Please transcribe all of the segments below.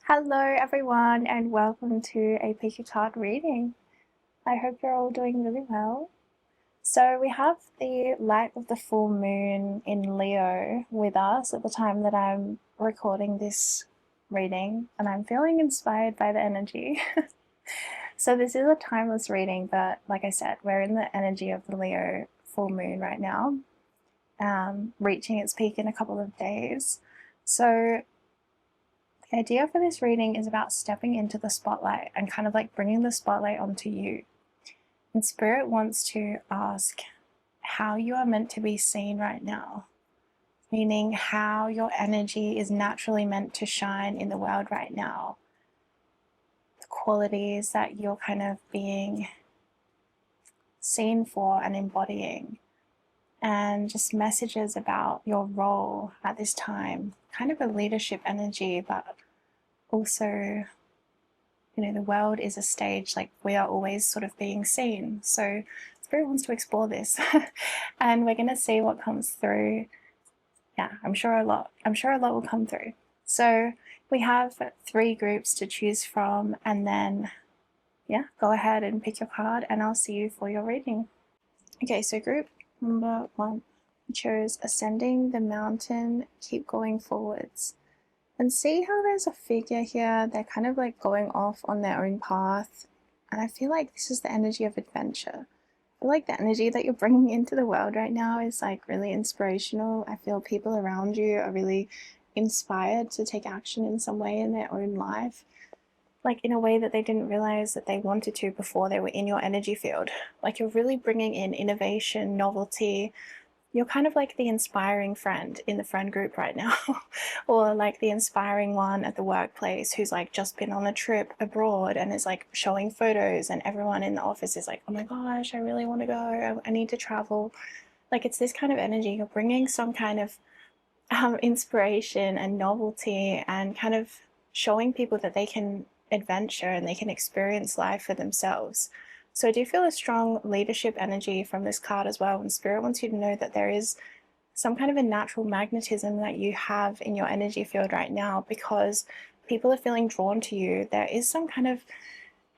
Hello everyone and welcome to a pick a card reading. I hope you're all doing really well. So we have the light of the full moon in Leo with us at the time that I'm recording this reading, and I'm feeling inspired by the energy. So this is a timeless reading, but like I said, we're in the energy of the Leo full moon right now, reaching its peak in a couple of days. So the idea for this reading is about stepping into the spotlight and kind of like bringing the spotlight onto you. And Spirit wants to ask how you are meant to be seen right now, meaning how your energy is naturally meant to shine in the world right now. The qualities that you're kind of being seen for and embodying, and just messages about your role at this time, kind of a leadership energy, but also, the world is a stage, like we are always sort of being seen. So Spirit wants to explore this and we're going to see what comes through. Yeah, I'm sure a lot will come through. So we have 3 groups to choose from, and then go ahead and pick your card and I'll see you for your reading. Okay, so group number 1 chose Ascending the Mountain, Keep Going Forwards. And see how there's a figure here, they're kind of like going off on their own path. And I feel like this is the energy of adventure. I feel like the energy that you're bringing into the world right now is like really inspirational. I feel people around you are really inspired to take action in some way in their own life, like in a way that they didn't realize that they wanted to before they were in your energy field. Like you're really bringing in innovation, novelty. You're kind of like the inspiring friend in the friend group right now, or like the inspiring one at the workplace who's like just been on a trip abroad and is like showing photos, and everyone in the office is like, oh my gosh, I really want to go, I need to travel. Like it's this kind of energy. You're bringing some kind of inspiration and novelty, and kind of showing people that they can adventure and they can experience life for themselves. So I do feel a strong leadership energy from this card as well, and Spirit wants you to know that there is some kind of a natural magnetism that you have in your energy field right now, because people are feeling drawn to you. There is some kind of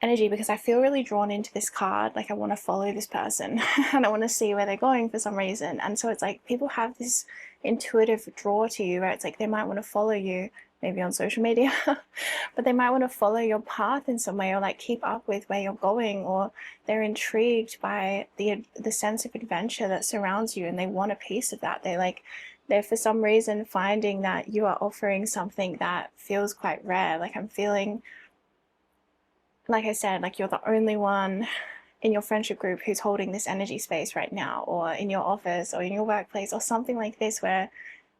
energy, because I feel really drawn into this card, like I want to follow this person and I want to see where they're going for some reason. And so it's like people have this intuitive draw to you, where it's like they might want to follow you, maybe on social media, but they might want to follow your path in some way, or like keep up with where you're going, or they're intrigued by the sense of adventure that surrounds you and they want a piece of that. They're for some reason finding that you are offering something that feels quite rare. Like I'm feeling, like I said, like you're the only one in your friendship group who's holding this energy space right now, or in your office or in your workplace or something like this, where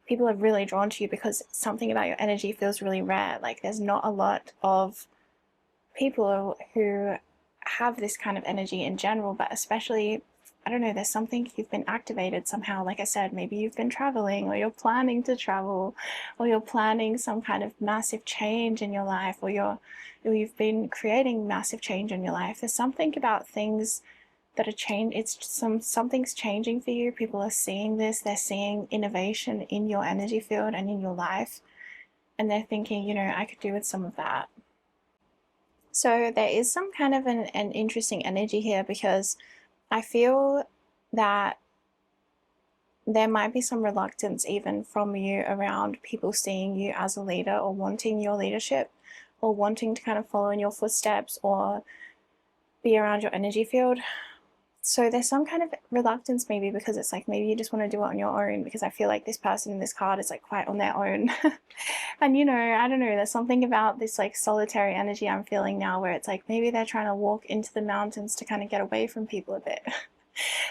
people are really drawn to you because something about your energy feels really rare. Like there's not a lot of people who have this kind of energy in general, but especially, I don't know, there's something, you've been activated somehow. Like I said, maybe you've been traveling, or you're planning to travel, or you're planning some kind of massive change in your life, or you've been creating massive change in your life. There's something about things that are change. It's something's changing for you. People are seeing this. They're seeing innovation in your energy field and in your life, and they're thinking, I could do with some of that. So there is some kind of an interesting energy here, because I feel that there might be some reluctance even from you around people seeing you as a leader, or wanting your leadership, or wanting to kind of follow in your footsteps or be around your energy field. So there's some kind of reluctance, maybe because it's like maybe you just want to do it on your own, because I feel like this person in this card is like quite on their own. And I don't know, there's something about this like solitary energy I'm feeling now, where it's like maybe they're trying to walk into the mountains to kind of get away from people a bit.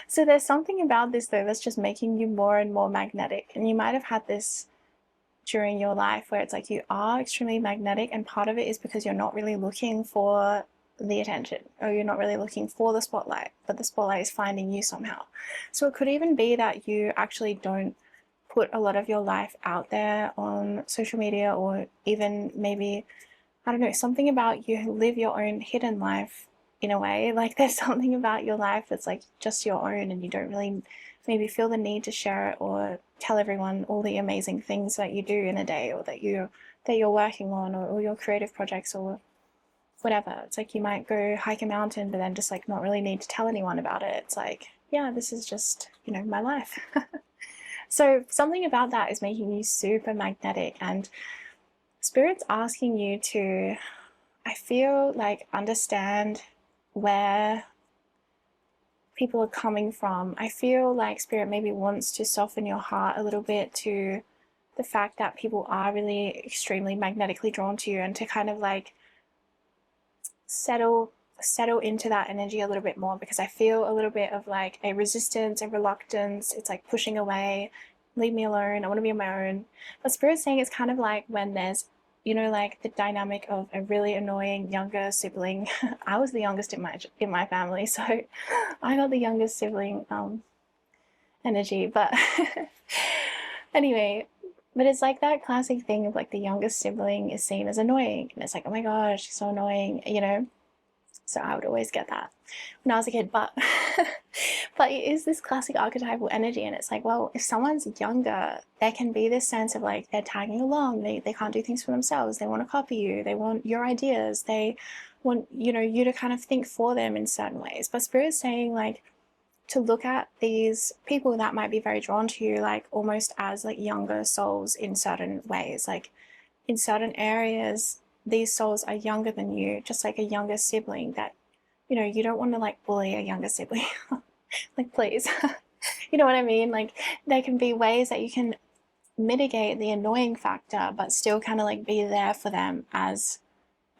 So there's something about this though that's just making you more and more magnetic. And you might have had this during your life, where it's like you are extremely magnetic, and part of it is because you're not really looking for the attention, or you're not really looking for the spotlight, but the spotlight is finding you somehow. So it could even be that you actually don't put a lot of your life out there on social media, or even maybe, I don't know, something about you live your own hidden life in a way. Like there's something about your life that's like just your own, and you don't really maybe feel the need to share it or tell everyone all the amazing things that you do in a day, or that that you're working on, or your creative projects, or whatever. It's like you might go hike a mountain, but then just like not really need to tell anyone about it. It's like, yeah, this is just, you know, my life. So something about that is making you super magnetic, and Spirit's asking you to, I feel like, understand where people are coming from. I feel like Spirit maybe wants to soften your heart a little bit to the fact that people are really extremely magnetically drawn to you, and to kind of like settle into that energy a little bit more, because I feel a little bit of like a resistance, a reluctance. It's like pushing away, leave me alone, I want to be on my own. But Spirit's saying it's kind of like when there's, you know, like the dynamic of a really annoying younger sibling. I was the youngest in my family, so I got the youngest sibling energy. But anyway, but it's like that classic thing of like the youngest sibling is seen as annoying, and it's like, oh my gosh, she's so annoying, you know. So I would always get that when I was a kid, but but it is this classic archetypal energy, and it's like, well, if someone's younger, there can be this sense of like they're tagging along, they can't do things for themselves, they want to copy you, they want your ideas, they want, you know, you to kind of think for them in certain ways. But Spirit's saying like to look at these people that might be very drawn to you like almost as like younger souls in certain ways. Like in certain areas, these souls are younger than you, just like a younger sibling that, you know, you don't want to like bully a younger sibling. Like, please. You know what I mean? Like, there can be ways that you can mitigate the annoying factor, but still kind of like be there for them as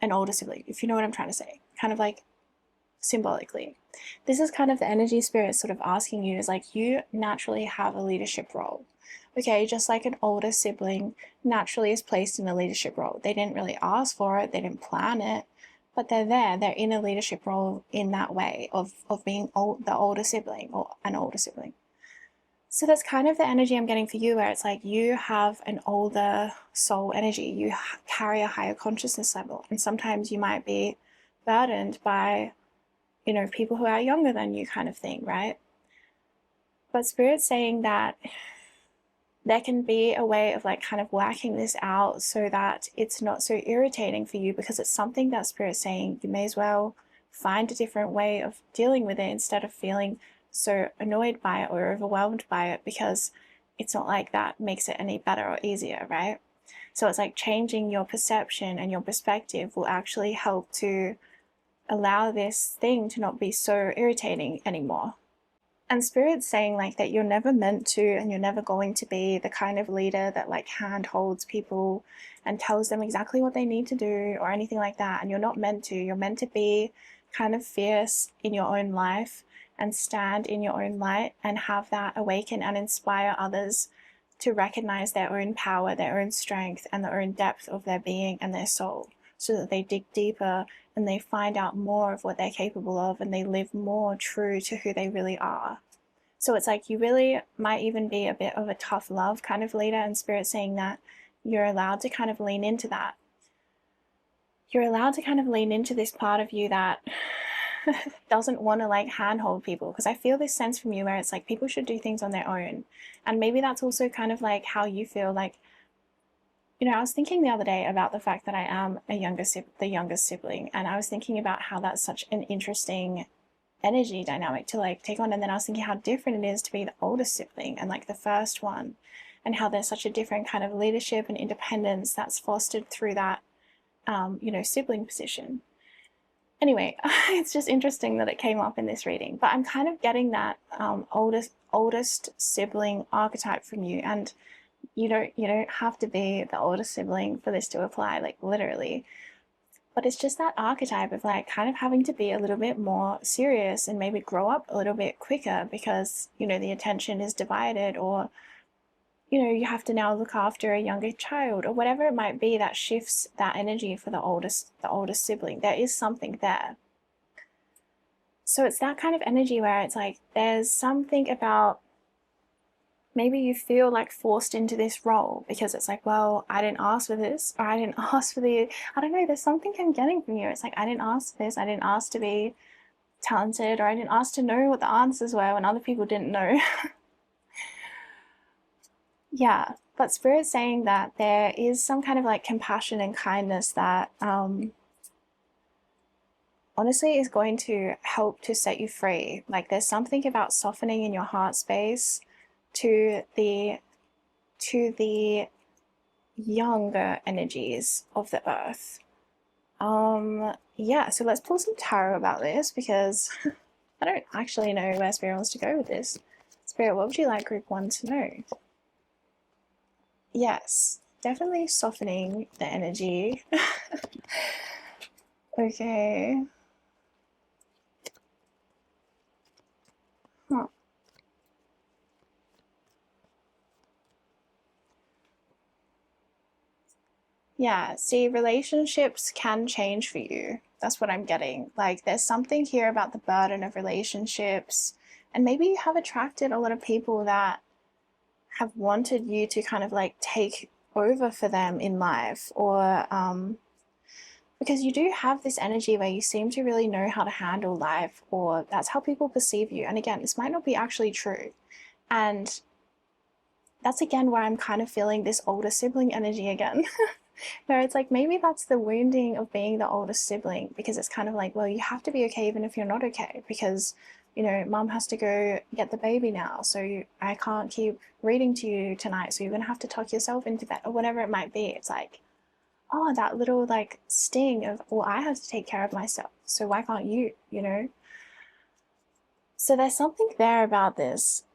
an older sibling, if you know what I'm trying to say. Kind of like symbolically. This is kind of the energy Spirit sort of asking you, is like, you naturally have a leadership role. Okay, just like an older sibling naturally is placed in a leadership role. They didn't really ask for it, they didn't plan it, but they're there, they're in a leadership role in that way of being the older sibling, or an older sibling. So that's kind of the energy I'm getting for you, where it's like you have an older soul energy, you carry a higher consciousness level, and sometimes you might be burdened by, you know, people who are younger than you, kind of thing, right? But Spirit's saying that there can be a way of like kind of working this out so that it's not so irritating for you, because it's something that Spirit's saying you may as well find a different way of dealing with it instead of feeling so annoyed by it or overwhelmed by it, because it's not like that makes it any better or easier, right? So it's like changing your perception and your perspective will actually help to allow this thing to not be so irritating anymore. And Spirit's saying like that you're never meant to, and you're never going to be the kind of leader that like handholds people and tells them exactly what they need to do or anything like that. And you're not meant to. You're meant to be kind of fierce in your own life and stand in your own light and have that awaken and inspire others to recognize their own power, their own strength, and the own depth of their being and their soul, so that they dig deeper and they find out more of what they're capable of, and they live more true to who they really are. So it's like you really might even be a bit of a tough love kind of leader, and Spirit's saying that you're allowed to kind of lean into that. You're allowed to kind of lean into this part of you that doesn't want to like handhold people, because I feel this sense from you where it's like people should do things on their own. And maybe that's also kind of like how you feel. Like, you know, I was thinking the other day about the fact that I am the youngest sibling, and I was thinking about how that's such an interesting energy dynamic to like take on. And then I was thinking how different it is to be the oldest sibling and like the first one, and how there's such a different kind of leadership and independence that's fostered through that you know, sibling position. Anyway, it's just interesting that it came up in this reading, but I'm kind of getting that oldest sibling archetype from you. And you don't have to be the oldest sibling for this to apply, like literally. But it's just that archetype of like kind of having to be a little bit more serious and maybe grow up a little bit quicker, because, you know, the attention is divided, or, you know, you have to now look after a younger child, or whatever it might be that shifts that energy for the oldest sibling. There is something there. So it's that kind of energy where it's like there's something about, maybe you feel like forced into this role because it's like, well, I didn't ask for this, or I didn't ask for I don't know, there's something I'm getting from you. It's like, I didn't ask for this, I didn't ask to be talented, or I didn't ask to know what the answers were when other people didn't know. Yeah, But Spirit's saying that there is some kind of like compassion and kindness that honestly is going to help to set you free. Like there's something about softening in your heart space to the younger energies of the earth. Yeah, so let's pull some tarot about this because I don't actually know where Spirit wants to go with this. Spirit, what would you like group 1 to know? Yes, definitely softening the energy. Okay. Huh. Yeah, see, relationships can change for you. That's what I'm getting. Like, there's something here about the burden of relationships, and maybe you have attracted a lot of people that have wanted you to kind of like take over for them in life, or because you do have this energy where you seem to really know how to handle life, or that's how people perceive you. And again, this might not be actually true. And that's again where I'm kind of feeling this older sibling energy again. Where it's like maybe that's the wounding of being the oldest sibling, because it's kind of like, well, you have to be okay even if you're not okay, because you know mom has to go get the baby now, so I can't keep reading to you tonight, so you're gonna have to tuck yourself into bed, or whatever it might be. It's like, oh, that little like sting of, well, I have to take care of myself, so why can't you, you know? So there's something there about this.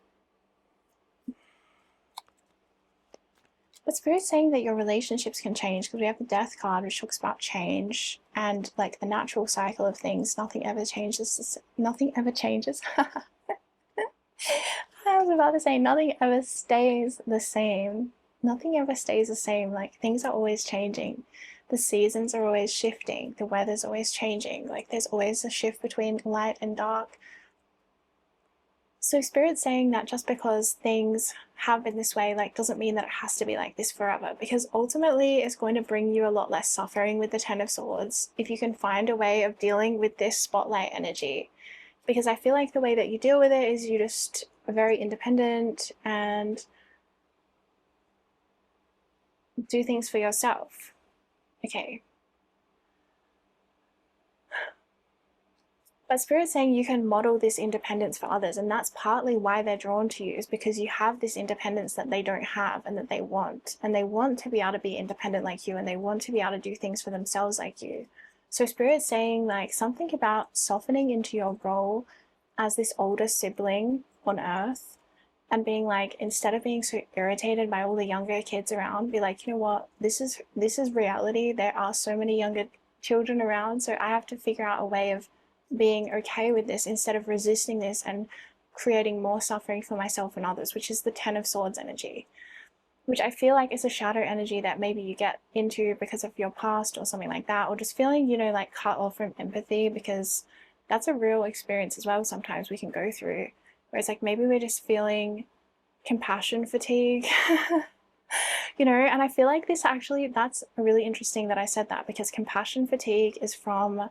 But Spirit's saying that your relationships can change, because we have the Death card, which talks about change and like the natural cycle of things. Nothing ever changes. Nothing ever changes. I was about to say nothing ever stays the same. Nothing ever stays the same. Like things are always changing. The seasons are always shifting. The weather's always changing. Like there's always a shift between light and dark. So Spirit's saying that just because things have been this way, like, doesn't mean that it has to be like this forever, because ultimately it's going to bring you a lot less suffering with the Ten of Swords if you can find a way of dealing with this spotlight energy. Because I feel like the way that you deal with it is you just are very independent and do things for yourself. Okay. But Spirit's saying you can model this independence for others, and that's partly why they're drawn to you, is because you have this independence that they don't have and that they want. And they want to be able to be independent like you, and they want to be able to do things for themselves like you. So Spirit's saying like something about softening into your role as this older sibling on Earth, and being like, instead of being so irritated by all the younger kids around, be like, you know what, this is reality. There are so many younger children around, so I have to figure out a way of being okay with this instead of resisting this and creating more suffering for myself and others, which is the Ten of Swords energy, which I feel like is a shadow energy that maybe you get into because of your past or something like that, or just feeling, you know, like cut off from empathy, because that's a real experience as well sometimes we can go through, where it's like maybe we're just feeling compassion fatigue. You know, and I feel like this actually, that's really interesting that I said that, because compassion fatigue is from,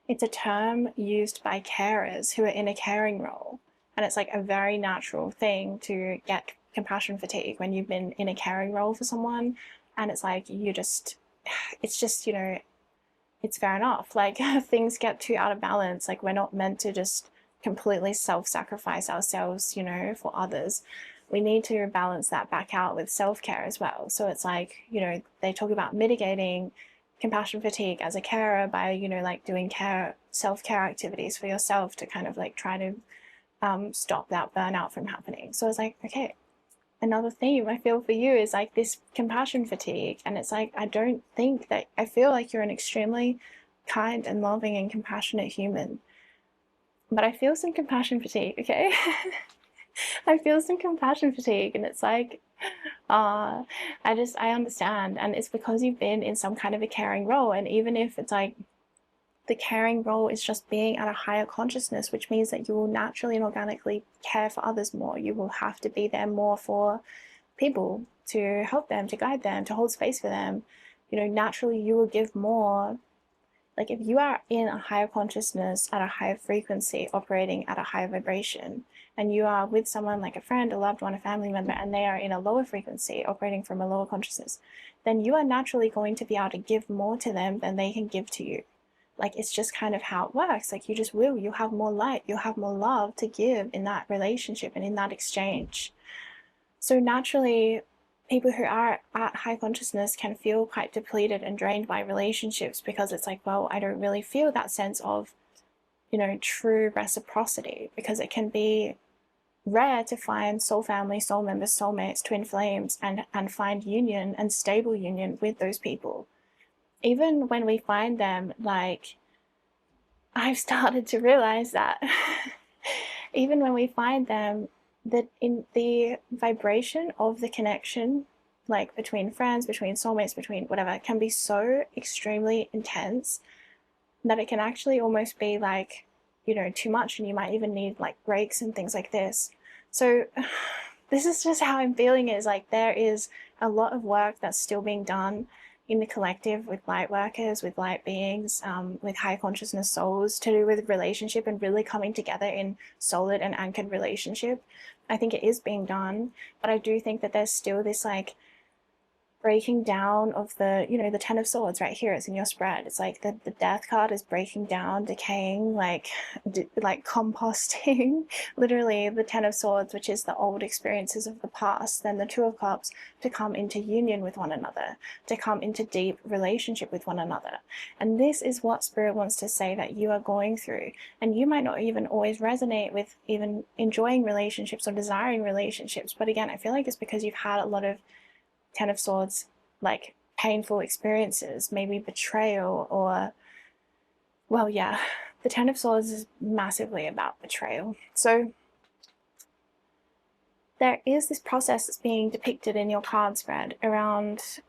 it's a term used by carers who are in a caring role. And it's like a very natural thing to get compassion fatigue when you've been in a caring role for someone. And it's like, it's just, you know, it's fair enough. Like things get too out of balance. Like we're not meant to just completely self-sacrifice ourselves, you know, for others. We need to balance that back out with self-care as well. So it's like, you know, they talk about mitigating compassion fatigue as a carer by, you know, like doing self-care activities for yourself to kind of like try to stop that burnout from happening. So it's like, okay, another theme I feel for you is like this compassion fatigue. And it's like, I don't think that, I feel like you're an extremely kind and loving and compassionate human, but I feel some compassion fatigue, okay? I feel some compassion fatigue, and it's like, I understand. And it's because you've been in some kind of a caring role. And even if it's like the caring role is just being at a higher consciousness, which means that you will naturally and organically care for others more. You will have to be there more for people, to help them, to guide them, to hold space for them. You know, naturally you will give more Like if you are in a higher consciousness at a higher frequency, operating at a higher vibration, and you are with someone like a friend, a loved one, a family member, and they are in a lower frequency, operating from a lower consciousness, then you are naturally going to be able to give more to them than they can give to you. Like it's just kind of how it works. Like you just will, you'll have more light, you'll have more love to give in that relationship and in that exchange. So naturally, people who are at high consciousness can feel quite depleted and drained by relationships, because it's like, well, I don't really feel that sense of, true reciprocity, because it can be rare to find soul family, soul members, soulmates, twin flames, and find union and stable union with those people. Even when we find them, like, I've started to realize that even when we find them, that in the vibration of the connection, like between friends, between soulmates, between whatever, can be so extremely intense that it can actually almost be like, too much, and you might even need like breaks and things like this. So this is just how I'm feeling, is like there is a lot of work that's still being done in the collective with light workers, with light beings, with high consciousness souls, to do with relationship and really coming together in solid and anchored relationship. I think it is being done, but I do think that there's still this like breaking down of the, the Ten of Swords right here. It's in your spread. It's like the Death card is breaking down, decaying, like composting. Literally the Ten of Swords, which is the old experiences of the past, then the Two of Cups, to come into union with one another, to come into deep relationship with one another. And this is what Spirit wants to say that you are going through. And you might not even always resonate with even enjoying relationships or desiring relationships, but again, I feel like it's because you've had a lot of Ten of Swords, like painful experiences, maybe betrayal, or, well, yeah, the Ten of Swords is massively about betrayal. So there is this process that's being depicted in your card spread around,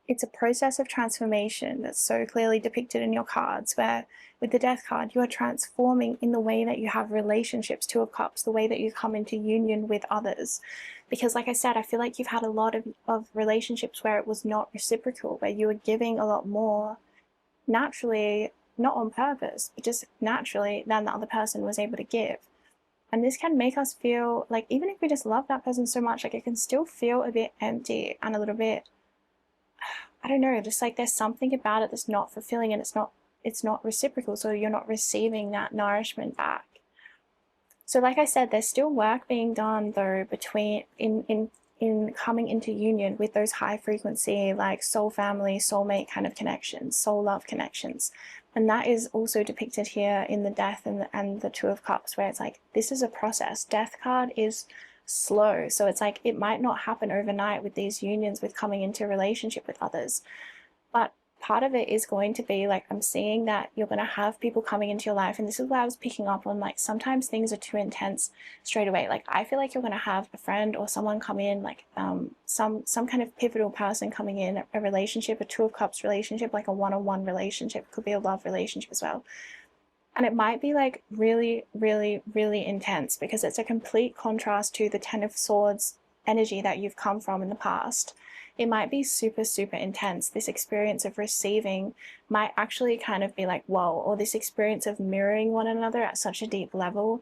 it's a process of transformation that's so clearly depicted in your cards, where with the Death card, you are transforming in the way that you have relationships, Two of Cups, the way that you come into union with others. Because like I said, I feel like you've had a lot of relationships where it was not reciprocal, where you were giving a lot more naturally, not on purpose, but just naturally, than the other person was able to give. And this can make us feel like, even if we just love that person so much, like it can still feel a bit empty and a little bit, I don't know, just like there's something about it that's not fulfilling, and it's not reciprocal, so you're not receiving that nourishment back. So like I said, there's still work being done though between in coming into union with those high frequency, like soul family, soulmate kind of connections, soul love connections. And that is also depicted here in the Death and the Two of Cups, where it's like, this is a process. Death card is slow, so it's like it might not happen overnight with these unions, with coming into relationship with others, but part of it is going to be like, I'm seeing that you're going to have people coming into your life, and this is what I was picking up on, like sometimes things are too intense straight away. Like I feel like you're going to have a friend or someone come in, like some kind of pivotal person coming in, a relationship, a Two of Cups relationship, like a one-on-one relationship, could be a love relationship as well. And it might be like really, really, really intense, because it's a complete contrast to the Ten of Swords energy that you've come from in the past. It might be super, super intense. This experience of receiving might actually kind of be like, whoa, or this experience of mirroring one another at such a deep level.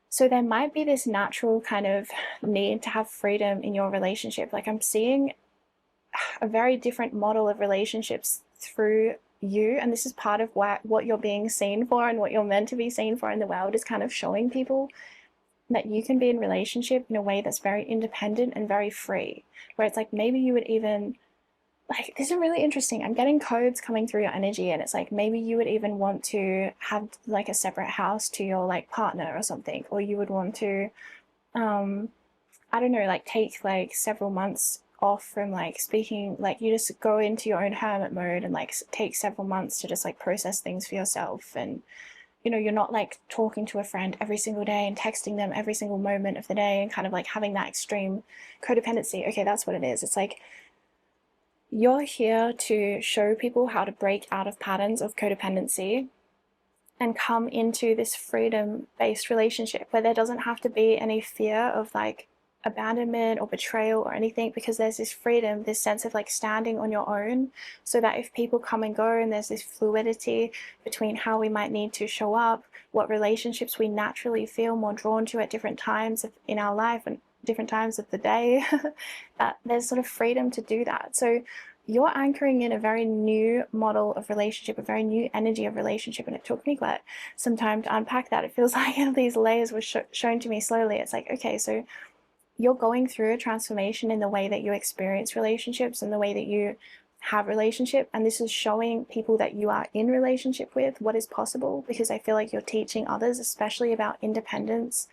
So there might be this natural kind of need to have freedom in your relationship. Like I'm seeing a very different model of relationships through you, and this is part of what you're being seen for, and what you're meant to be seen for in the world, is kind of showing people that you can be in relationship in a way that's very independent and very free, where it's like maybe you would even, like, this is really interesting, I'm getting codes coming through your energy, and it's like maybe you would even want to have like a separate house to your like partner or something, or you would want to I don't know, like take like several months off from like speaking, like you just go into your own hermit mode and like take several months to just like process things for yourself. And you're not like talking to a friend every single day and texting them every single moment of the day and kind of like having that extreme codependency. Okay, that's what it is. It's like you're here to show people how to break out of patterns of codependency and come into this freedom-based relationship where there doesn't have to be any fear of like abandonment or betrayal or anything, because there's this freedom, this sense of like standing on your own, so that if people come and go and there's this fluidity between how we might need to show up, what relationships we naturally feel more drawn to at different times in our life and different times of the day, that there's sort of freedom to do that. So you're anchoring in a very new model of relationship, a very new energy of relationship. And it took me quite some time to unpack that. It feels like these layers were shown to me slowly. It's like, okay, so you're going through a transformation in the way that you experience relationships and the way that you have relationship, and this is showing people that you are in relationship with what is possible, because I feel like you're teaching others, especially about independence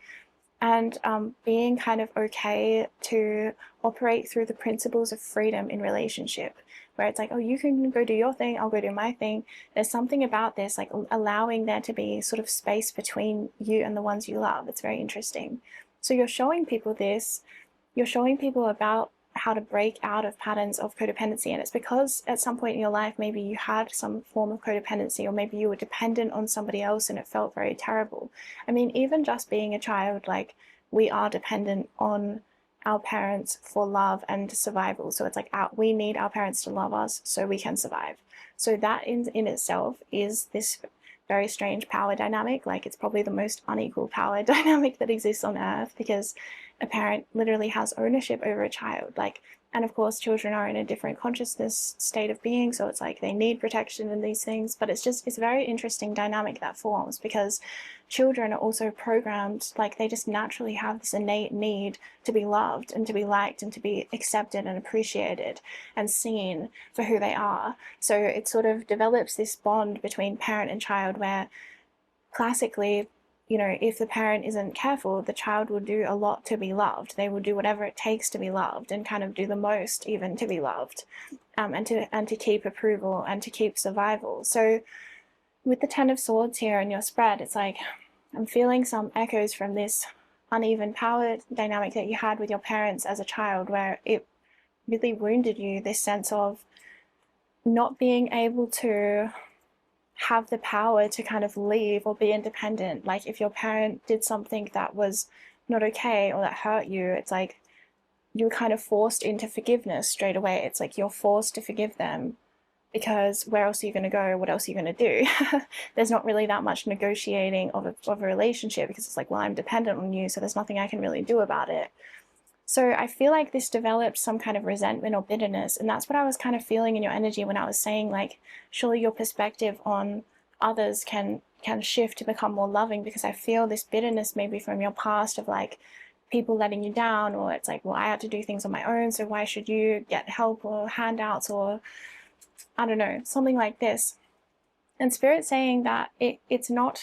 and being kind of okay to operate through the principles of freedom in relationship, where it's like, oh, you can go do your thing, I'll go do my thing. There's something about this, like allowing there to be sort of space between you and the ones you love. It's very interesting. So you're showing people this, you're showing people about how to break out of patterns of codependency. And it's because at some point in your life, maybe you had some form of codependency, or maybe you were dependent on somebody else and it felt very terrible. I mean, even just being a child, like, we are dependent on our parents for love and survival. So it's like we need our parents to love us so we can survive. So that in itself is this very strange power dynamic. Like, it's probably the most unequal power dynamic that exists on earth, because a parent literally has ownership over a child. Like, and of course children are in a different consciousness state of being, so it's like they need protection and these things, but it's a very interesting dynamic that forms, because children are also programmed, like they just naturally have this innate need to be loved and to be liked and to be accepted and appreciated and seen for who they are. So it sort of develops this bond between parent and child, where classically, you know, if the parent isn't careful, the child will do a lot to be loved. They will do whatever it takes to be loved, and kind of do the most even to be loved, and to keep approval and to keep survival. So with the Ten of Swords here in your spread, it's like I'm feeling some echoes from this uneven power dynamic that you had with your parents as a child, where it really wounded you, this sense of not being able to have the power to kind of leave or be independent. Like, if your parent did something that was not okay or that hurt you, it's like you're kind of forced into forgiveness straight away. It's like you're forced to forgive them, because where else are you going to go? What else are you going to do? There's not really that much negotiating of a relationship, because it's like, well, I'm dependent on you, so there's nothing I can really do about it. So I feel like this developed some kind of resentment or bitterness, and that's what I was kind of feeling in your energy when I was saying, like, surely your perspective on others can shift to become more loving, because I feel this bitterness maybe from your past of like people letting you down, or it's like, well, I had to do things on my own, so why should you get help or handouts, or I don't know, something like this. And Spirit saying that it's not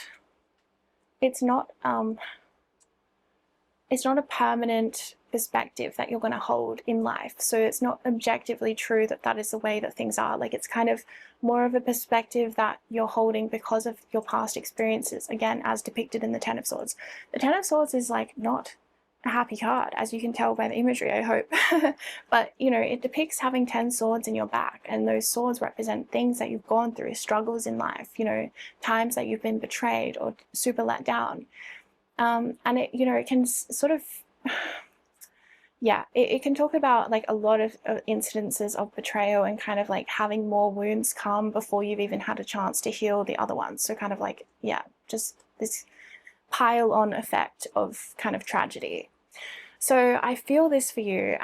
a permanent perspective that you're going to hold in life. So it's not objectively true that that is the way that things are. Like, it's kind of more of a perspective that you're holding because of your past experiences, again, as depicted in the Ten of Swords. The Ten of Swords is like not a happy card, as you can tell by the imagery, I hope. But, you know, it depicts having 10 swords in your back, and those swords represent things that you've gone through, struggles in life, you know, times that you've been betrayed or super let down. And it, you know, it can sort of, yeah, it can talk about like a lot of incidences of betrayal, and kind of like having more wounds come before you've even had a chance to heal the other ones. So kind of like, yeah, just this pile on effect of kind of tragedy. So I feel this for you,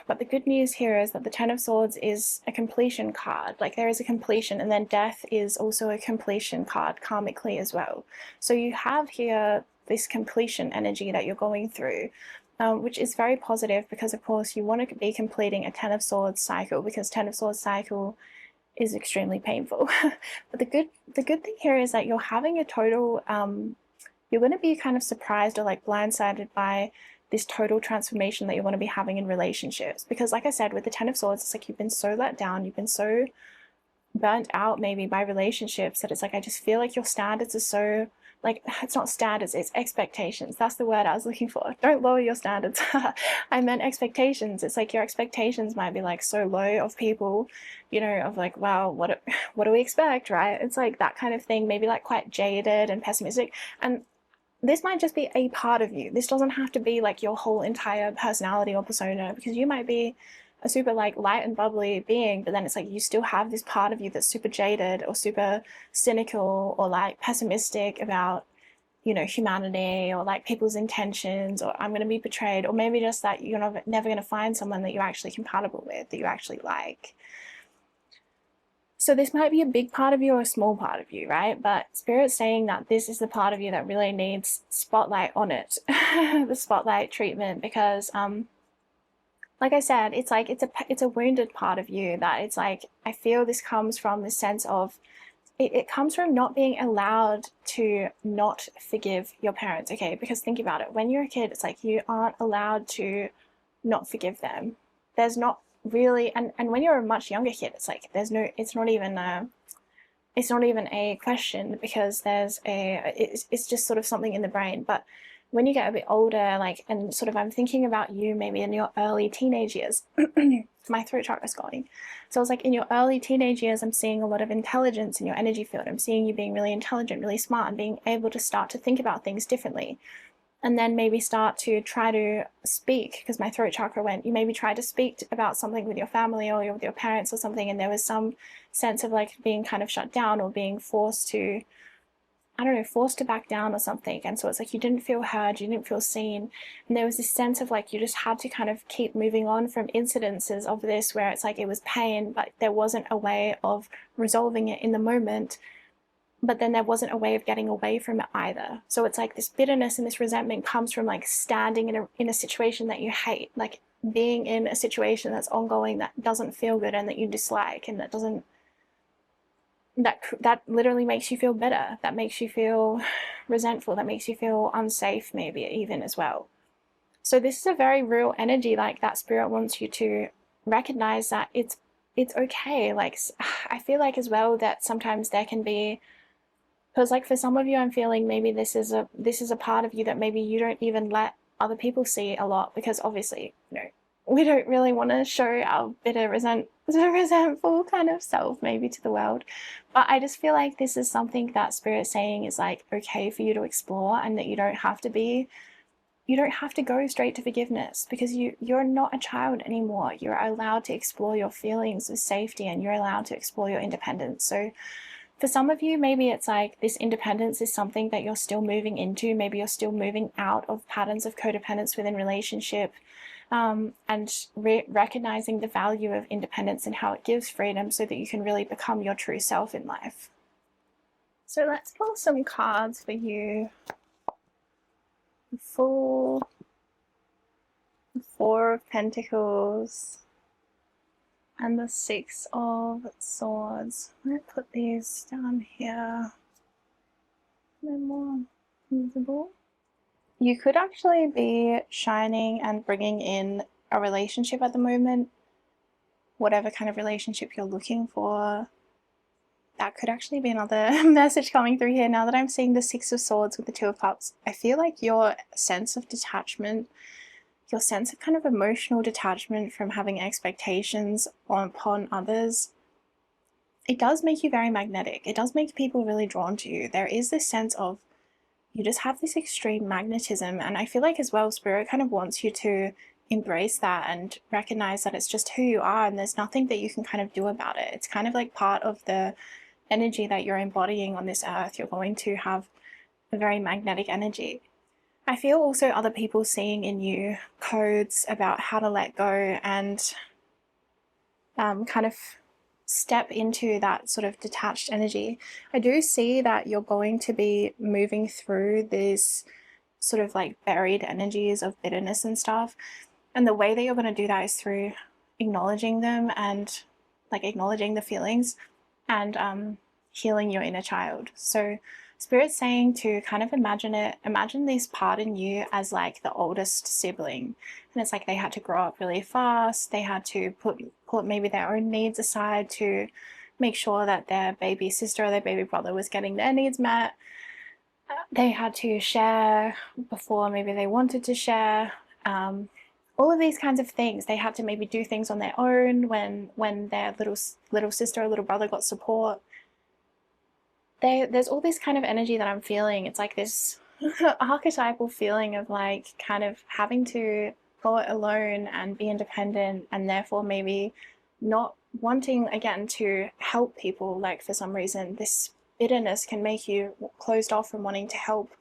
but the good news here is that the Ten of Swords is a completion card. Like, there is a completion, and then death is also a completion card karmically as well. So you have here this completion energy that you're going through, which is very positive, because of course you want to be completing a Ten of Swords cycle, because Ten of Swords cycle is extremely painful. But the good thing here is that you're having a total, you're going to be kind of surprised or like blindsided by this total transformation that you're going to be having in relationships. Because like I said, with the Ten of Swords, it's like you've been so let down, you've been so burnt out maybe by relationships, that it's like, I just feel like your standards are so, like, it's not standards, it's expectations. That's the word I was looking for. Don't lower your standards. I meant expectations. It's like your expectations might be like so low of people, you know, of like, wow, what do we expect, right? It's like that kind of thing, maybe like quite jaded and pessimistic. And this might just be a part of you. This doesn't have to be like your whole entire personality or persona, because you might be a super like light and bubbly being, but then it's like you still have this part of you that's super jaded or super cynical or like pessimistic about, you know, humanity or like people's intentions, or I'm going to be betrayed, or maybe just that you're never going to find someone that you're actually compatible with, that you actually like. So this might be a big part of you or a small part of you, right? But Spirit's saying that this is the part of you that really needs spotlight on it, the spotlight treatment, because like I said, it's like it's a wounded part of you that it's like, I feel this comes from this sense of it comes from not being allowed to not forgive your parents, okay? Because think about it, when you're a kid, it's like you aren't allowed to not forgive them. There's not really, and when you're a much younger kid, it's like there's no, it's not even a question, because it's just sort of something in the brain. But when you get a bit older, like, and sort of I'm thinking about you maybe in your early teenage years, my throat chakra's going. So it's like in your early teenage years, I'm seeing a lot of intelligence in your energy field. I'm seeing you being really intelligent, really smart, and being able to start to think about things differently. And then maybe start to try to speak, because my throat chakra went, you maybe try to speak about something with your family or with your parents or something, and there was some sense of like being kind of shut down or being forced to, I don't know, forced to back down or something. And so it's like you didn't feel heard, you didn't feel seen. And there was this sense of like you just had to kind of keep moving on from incidences of this where it's like it was pain, but there wasn't a way of resolving it in the moment. But then there wasn't a way of getting away from it either. So it's like this bitterness and this resentment comes from like standing in a situation that you hate, like being in a situation that's ongoing, that doesn't feel good and that you dislike, and that doesn't, that literally makes you feel bitter, that makes you feel resentful, that makes you feel unsafe maybe even as well. So this is a very real energy, like that Spirit wants you to recognize that it's okay. Like I feel like as well that sometimes there can be, because like for some of you, I'm feeling maybe this is a part of you that maybe you don't even let other people see a lot, because obviously, you know, we don't really want to show our bitter, resentful kind of self maybe to the world. But I just feel like this is something that Spirit's saying is like okay for you to explore, and that you don't have to go straight to forgiveness, because you're not a child anymore. You're allowed to explore your feelings with safety, and you're allowed to explore your independence. So for some of you, maybe it's like this independence is something that you're still moving into. Maybe you're still moving out of patterns of codependence within relationship, and recognizing the value of independence and how it gives freedom so that you can really become your true self in life. So let's pull some cards for you. The Fool, the Four of Pentacles, and the Six of Swords. I'm going to put these down here. They're more visible. You could actually be shining and bringing in a relationship at the moment, whatever kind of relationship you're looking for. That could actually be another message coming through here. Now that I'm seeing the Six of Swords with the Two of Cups, I feel like your sense of detachment, your sense of kind of emotional detachment from having expectations upon others, it does make you very magnetic. It does make people really drawn to you. There is this sense of you just have this extreme magnetism, and I feel like as well Spirit kind of wants you to embrace that and recognize that it's just who you are, and there's nothing that you can kind of do about it. It's kind of like part of the energy that you're embodying on this earth. You're going to have a very magnetic energy. I feel also other people seeing in you codes about how to let go and kind of step into that sort of detached energy. I do see that you're going to be moving through these sort of like buried energies of bitterness and stuff. And the way that you're going to do that is through acknowledging them, and like acknowledging the feelings, and healing your inner child. So Spirit's saying to kind of imagine this part in you as like the oldest sibling. And it's like they had to grow up really fast. They had to put maybe their own needs aside to make sure that their baby sister or their baby brother was getting their needs met. They had to share before maybe they wanted to share. All of these kinds of things. They had to maybe do things on their own when their little sister or little brother got support. There's all this kind of energy that I'm feeling. It's like this archetypal feeling of like kind of having to go it alone and be independent, and therefore maybe not wanting again to help people. Like for some reason this bitterness can make you closed off from wanting to help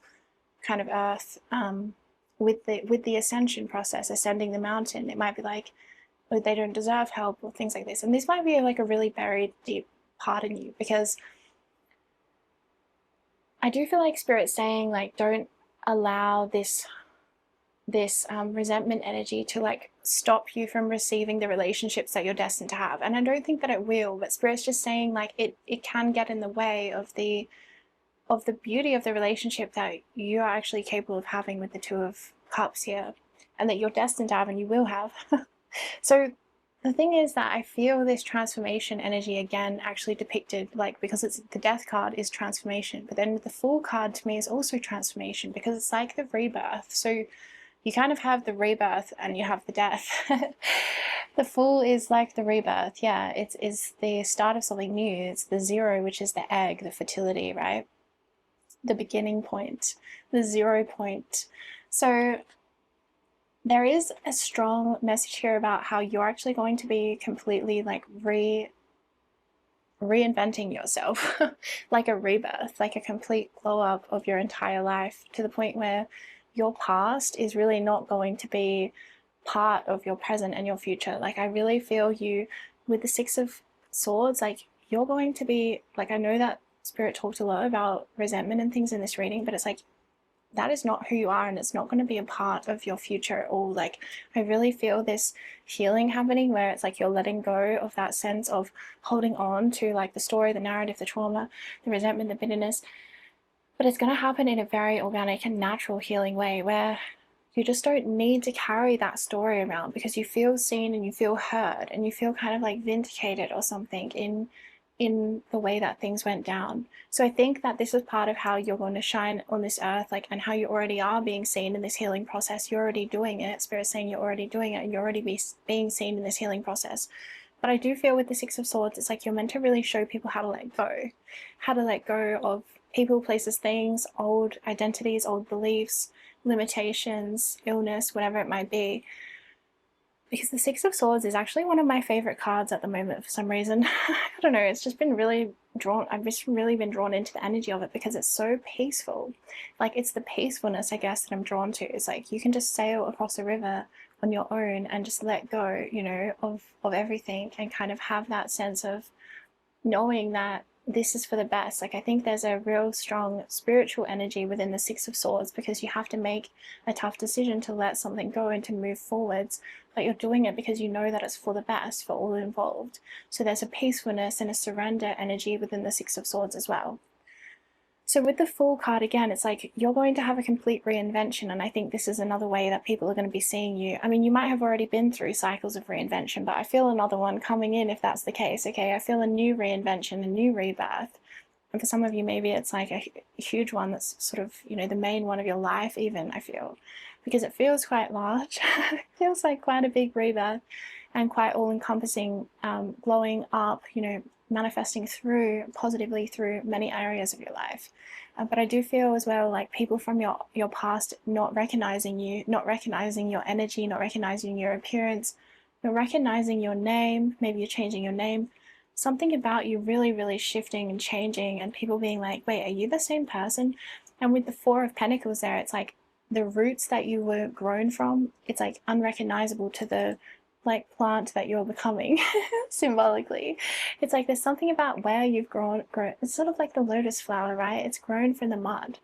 kind of earth, with the ascension process, ascending the mountain. It might be like, oh, they don't deserve help or things like this, and this might be like a really buried deep part in you, because I do feel like Spirit's saying like don't allow this resentment energy to like stop you from receiving the relationships that you're destined to have. And I don't think that it will, but Spirit's just saying like it can get in the way of the beauty of the relationship that you are actually capable of having with the Two of Cups here, and that you're destined to have and you will have. So the thing is that I feel this transformation energy again actually depicted, like, because it's the Death card is transformation, but then the Fool card to me is also transformation, because it's like the rebirth. So you kind of have the rebirth and you have the death. The Fool is like the rebirth. Yeah, it's the start of something new. It's the zero, which is the egg, the fertility, right? The beginning point, the 0 point. So there is a strong message here about how you're actually going to be completely like reinventing yourself, like a rebirth, like a complete glow up of your entire life, to the point where your past is really not going to be part of your present and your future. Like I really feel you with the Six of Swords, like you're going to be like, I know that Spirit talked a lot about resentment and things in this reading, but it's like that is not who you are, and it's not going to be a part of your future at all. Like I really feel this healing happening where it's like you're letting go of that sense of holding on to like the story, the narrative, the trauma, the resentment, the bitterness. But it's going to happen in a very organic and natural healing way, where you just don't need to carry that story around, because you feel seen and you feel heard and you feel kind of like vindicated or something in the way that things went down. So I think that this is part of how you're going to shine on this earth, like, and how you already are being seen in this healing process. You're already doing it. Spirit's saying you're already doing it, and you're already being seen in this healing process. But I do feel with the Six of Swords, it's like you're meant to really show people how to let go of people, places, things, old identities, old beliefs, limitations, illness, whatever it might be. Because the Six of Swords is actually one of my favorite cards at the moment for some reason. I don't know, it's just been really drawn, I've just really been drawn into the energy of it because it's so peaceful. Like it's the peacefulness, I guess, that I'm drawn to. It's like you can just sail across a river on your own and just let go, you know, of everything, and kind of have that sense of knowing that this is for the best. Like I think there's a real strong spiritual energy within the Six of Swords, because you have to make a tough decision to let something go and to move forwards, but you're doing it because you know that it's for the best for all involved. So there's a peacefulness and a surrender energy within the Six of Swords as well. So with the Fool card, again, it's like you're going to have a complete reinvention, and I think this is another way that people are going to be seeing you. I mean, you might have already been through cycles of reinvention, but I feel another one coming in if that's the case. Okay, I feel a new reinvention, a new rebirth. And for some of you, maybe it's like a huge one that's sort of, you know, the main one of your life even, I feel. Because it feels quite large. It feels like quite a big rebirth and quite all-encompassing, glowing up, you know, manifesting through positively through many areas of your life. But I do feel as well like people from your past not recognizing you, not recognizing your energy, not recognizing your appearance, not recognizing your name. Maybe you're changing your name. Something about you really, really shifting and changing, and people being like, wait, are you the same person? And with the Four of Pentacles there, it's like the roots that you were grown from, it's like unrecognizable to the like plant that you're becoming symbolically. It's like there's something about where you've grown. It's sort of like the lotus flower, right? It's grown from the mud,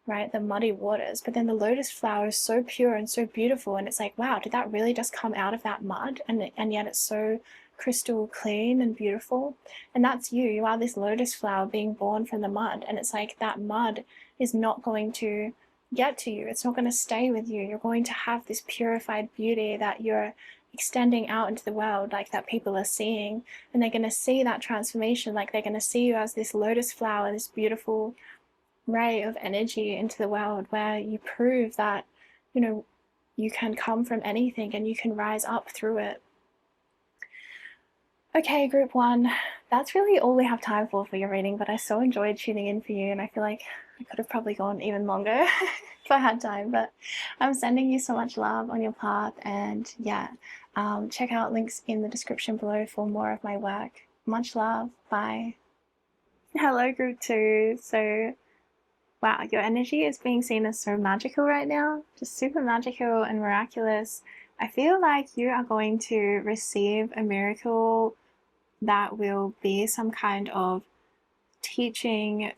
right? The muddy waters. But then the lotus flower is so pure and so beautiful, and it's like, wow, did that really just come out of that mud? And yet it's so crystal clean and beautiful. And that's you. You are this lotus flower being born from the mud, and it's like that mud is not going to get to you. It's not going to stay with you. You're going to have this purified beauty that you're extending out into the world, like that people are seeing, and they're going to see that transformation. Like they're going to see you as this lotus flower, this beautiful ray of energy into the world, where you prove that, you know, you can come from anything and you can rise up through it. Okay, group one, that's really all we have time for your reading, but I so enjoyed tuning in for you, and I feel like I could have probably gone even longer if I had time, but I'm sending you so much love on your path, and yeah, check out links in the description below for more of my work. Much love. Bye. Hello, group two. So, wow, your energy is being seen as so magical right now, just super magical and miraculous. I feel like you are going to receive a miracle that will be some kind of teaching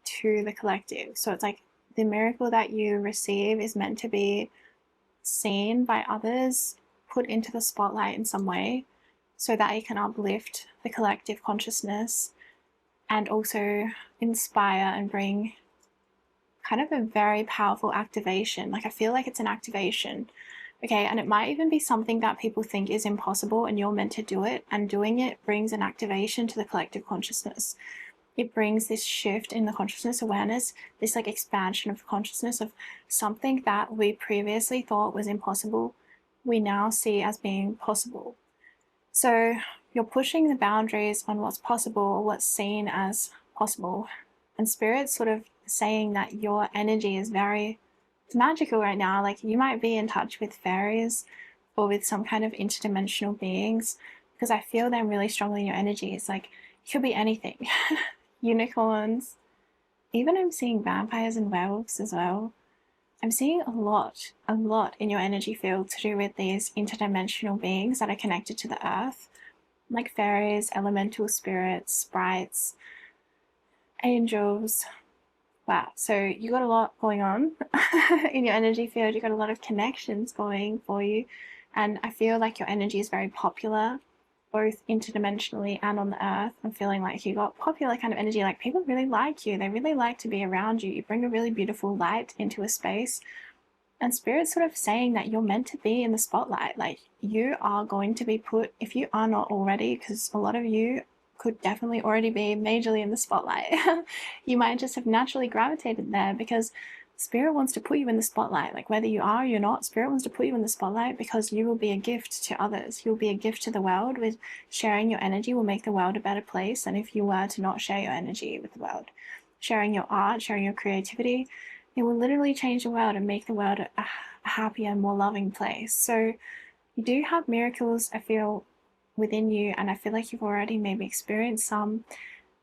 to the collective. So it's like the miracle that you receive is meant to be seen by others, put into the spotlight in some way, so that it can uplift the collective consciousness and also inspire and bring kind of a very powerful activation. Like I feel like it's an activation. Okay, and it might even be something that people think is impossible and you're meant to do it, and doing it brings an activation to the collective consciousness. It brings this shift in the consciousness awareness, this like expansion of consciousness of something that we previously thought was impossible, we now see as being possible. So you're pushing the boundaries on what's possible or what's seen as possible. And Spirit's sort of saying that your energy is very magical right now. Like you might be in touch with fairies or with some kind of interdimensional beings, because I feel them really strongly in your energy. It's like it could be anything. Unicorns. Even I'm seeing vampires and werewolves as well. I'm seeing a lot in your energy field to do with these interdimensional beings that are connected to the earth, like fairies, elemental spirits, sprites, angels. Wow, so you got a lot going on in your energy field. You got a lot of connections going for you, and I feel like your energy is very popular, both interdimensionally and on the earth. I'm feeling like you got popular kind of energy, like people really like you, they really like to be around you. You bring a really beautiful light into a space, and Spirit's sort of saying that you're meant to be in the spotlight. Like you are going to be put, if you are not already, because a lot of you could definitely already be majorly in the spotlight. You might just have naturally gravitated there because Spirit wants to put you in the spotlight. Like whether you are or you're not, Spirit wants to put you in the spotlight because you will be a gift to others. You'll be a gift to the world. With sharing your energy will make the world a better place than if you were to not share your energy with the world. Sharing your art, sharing your creativity, it will literally change the world and make the world a happier, more loving place. So you do have miracles, I feel, within you, and I feel like you've already maybe experienced some,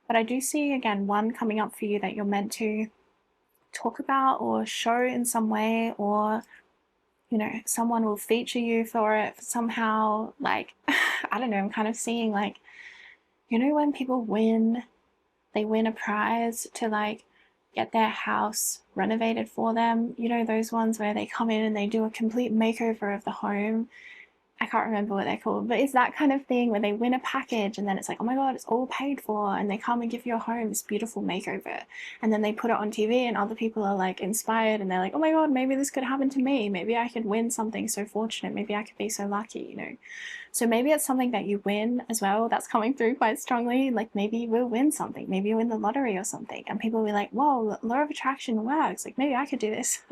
but I do see again one coming up for you that you're meant to talk about or show in some way, or you know, someone will feature you for it somehow. Like I don't know, I'm kind of seeing like, you know, when people win, they win a prize to like get their house renovated for them, you know, those ones where they come in and they do a complete makeover of the home. I can't remember what they're called, but it's that kind of thing where they win a package and then it's like, oh my God, it's all paid for. And they come and give your home this beautiful makeover. And then they put it on TV and other people are like inspired and they're like, oh my God, maybe this could happen to me. Maybe I could win something so fortunate. Maybe I could be so lucky, you know? So maybe it's something that you win as well that's coming through quite strongly. Like maybe you will win something. Maybe you win the lottery or something. And people will be like, whoa, law of attraction works. Like maybe I could do this.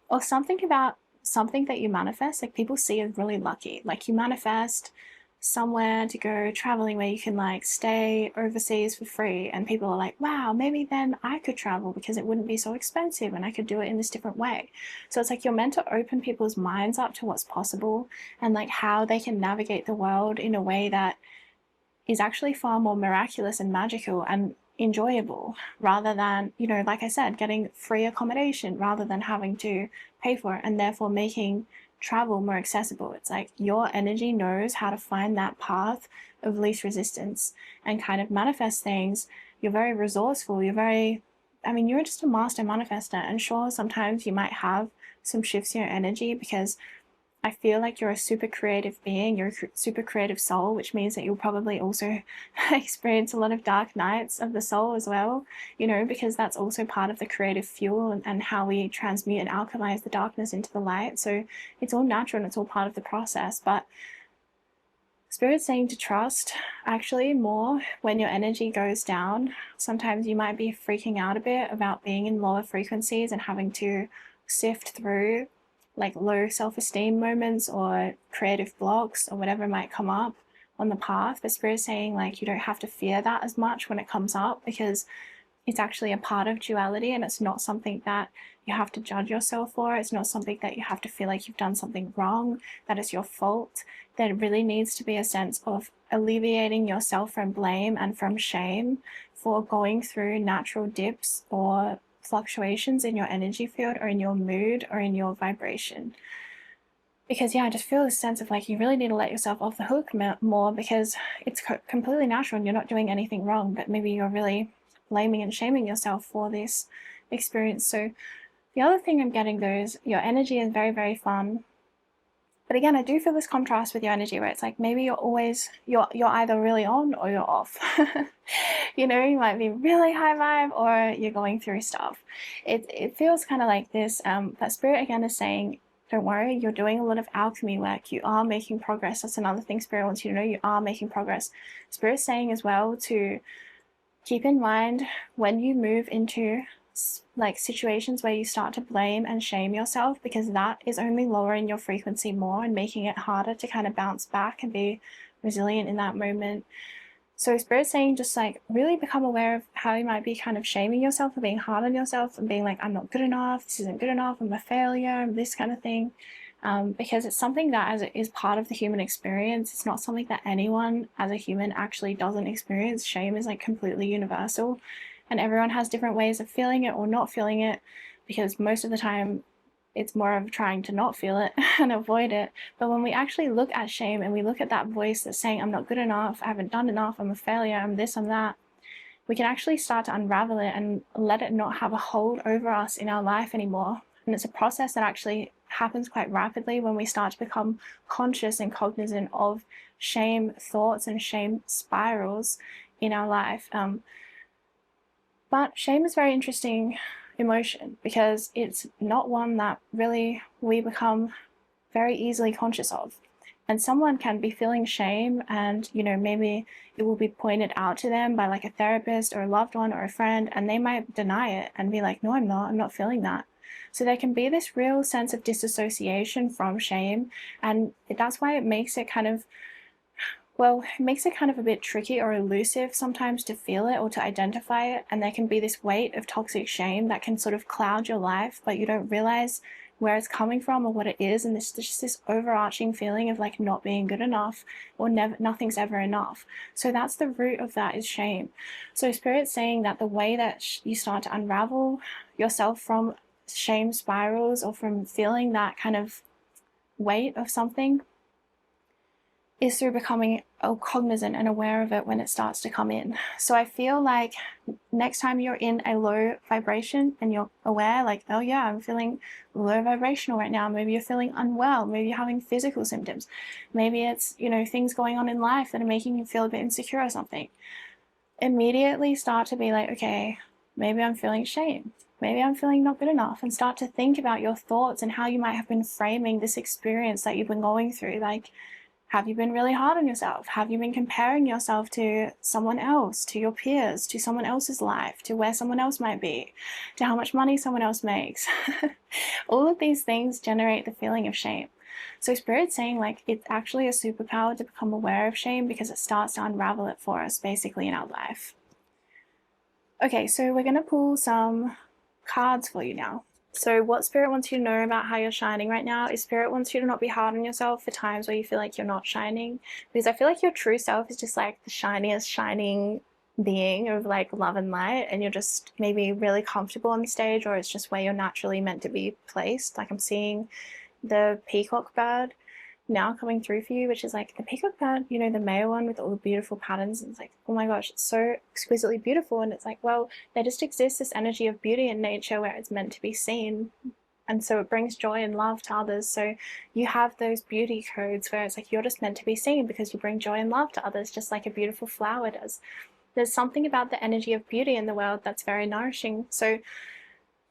Or something about something that you manifest, like people see as really lucky. Like you manifest somewhere to go traveling where you can like stay overseas for free, and people are like, wow, maybe then I could travel because it wouldn't be so expensive and I could do it in this different way. So it's like you're meant to open people's minds up to what's possible and like how they can navigate the world in a way that is actually far more miraculous and magical and enjoyable, rather than, you know, like I said, getting free accommodation rather than having to pay for it, and therefore making travel more accessible. It's like your energy knows how to find that path of least resistance and kind of manifest things. You're very resourceful. You're very, I mean, you're just a master manifester. And sure, sometimes you might have some shifts in your energy because I feel like you're a super creative being, you're a super creative soul, which means that you'll probably also experience a lot of dark nights of the soul as well, you know, because that's also part of the creative fuel and how we transmute and alchemize the darkness into the light. So it's all natural and it's all part of the process. But Spirit's saying to trust actually more when your energy goes down. Sometimes you might be freaking out a bit about being in lower frequencies and having to sift through like low self-esteem moments or creative blocks or whatever might come up, on the path. But Spirit is saying like you don't have to fear that as much when it comes up, because it's actually a part of duality, and it's not something that you have to judge yourself for. It's not something that you have to feel like you've done something wrong, that it's your fault. There really needs to be a sense of alleviating yourself from blame and from shame for going through natural dips or fluctuations in your energy field or in your mood or in your vibration. Because I just feel this sense of like you really need to let yourself off the hook more, because it's completely natural and you're not doing anything wrong, but maybe you're really blaming and shaming yourself for this experience. So the other thing I'm getting though is your energy is very, very fun. But again, I do feel this contrast with your energy where it's like maybe you're either really on or you're off. You might be really high vibe or you're going through stuff. It feels kind of like this, but Spirit again is saying, don't worry, you're doing a lot of alchemy work. You are making progress. That's another thing Spirit wants you to know. You are making progress. Spirit's saying as well to keep in mind when you move into like situations where you start to blame and shame yourself, because that is only lowering your frequency more and making it harder to kind of bounce back and be resilient in that moment. So Spirit's saying just like really become aware of how you might be kind of shaming yourself or being hard on yourself and being like, I'm not good enough, this isn't good enough, I'm a failure, this kind of thing. Because it's something that as it is part of the human experience, it's not something that anyone as a human actually doesn't experience. Shame is like completely universal, and everyone has different ways of feeling it or not feeling it, because most of the time it's more of trying to not feel it and avoid it. But when we actually look at shame and we look at that voice that's saying, I'm not good enough, I haven't done enough, I'm a failure, I'm this, I'm that, we can actually start to unravel it and let it not have a hold over us in our life anymore. And it's a process that actually happens quite rapidly when we start to become conscious and cognizant of shame thoughts and shame spirals in our life. But shame is a very interesting emotion because it's not one that really we become very easily conscious of. And someone can be feeling shame and, maybe it will be pointed out to them by like a therapist or a loved one or a friend, and they might deny it and be like, no, I'm not feeling that. So there can be this real sense of disassociation from shame, and that's why it makes it kind of a bit tricky or elusive sometimes to feel it or to identify it. And there can be this weight of toxic shame that can sort of cloud your life, but you don't realize where it's coming from or what it is. And there's just this overarching feeling of like not being good enough or nothing's ever enough. So that's the root of that, is shame. So Spirit's saying that the way that you start to unravel yourself from shame spirals or from feeling that kind of weight of something is through becoming cognizant and aware of it when it starts to come in. So I feel like next time you're in a low vibration and you're aware, like, oh yeah, I'm feeling low vibrational right now. Maybe you're feeling unwell. Maybe you're having physical symptoms. Maybe it's, things going on in life that are making you feel a bit insecure or something. Immediately start to be like, okay, maybe I'm feeling shame. Maybe I'm feeling not good enough, and start to think about your thoughts and how you might have been framing this experience that you've been going through. Like, have you been really hard on yourself? Have you been comparing yourself to someone else, to your peers, to someone else's life, to where someone else might be, to how much money someone else makes? All of these things generate the feeling of shame. So Spirit's saying like it's actually a superpower to become aware of shame, because it starts to unravel it for us basically in our life. Okay, so we're going to pull some cards for you now. So what Spirit wants you to know about how you're shining right now is Spirit wants you to not be hard on yourself for times where you feel like you're not shining, because I feel like your true self is just like the shiniest shining being of like love and light, and you're just maybe really comfortable on the stage, or it's just where you're naturally meant to be placed. Like I'm seeing the peacock bird now coming through for you, which is like the peacock bird, the male one with all the beautiful patterns. And it's like, oh my gosh, it's so exquisitely beautiful. And it's like, well, there just exists this energy of beauty in nature where it's meant to be seen. And so it brings joy and love to others. So you have those beauty codes where it's like you're just meant to be seen because you bring joy and love to others, just like a beautiful flower does. There's something about the energy of beauty in the world that's very nourishing. So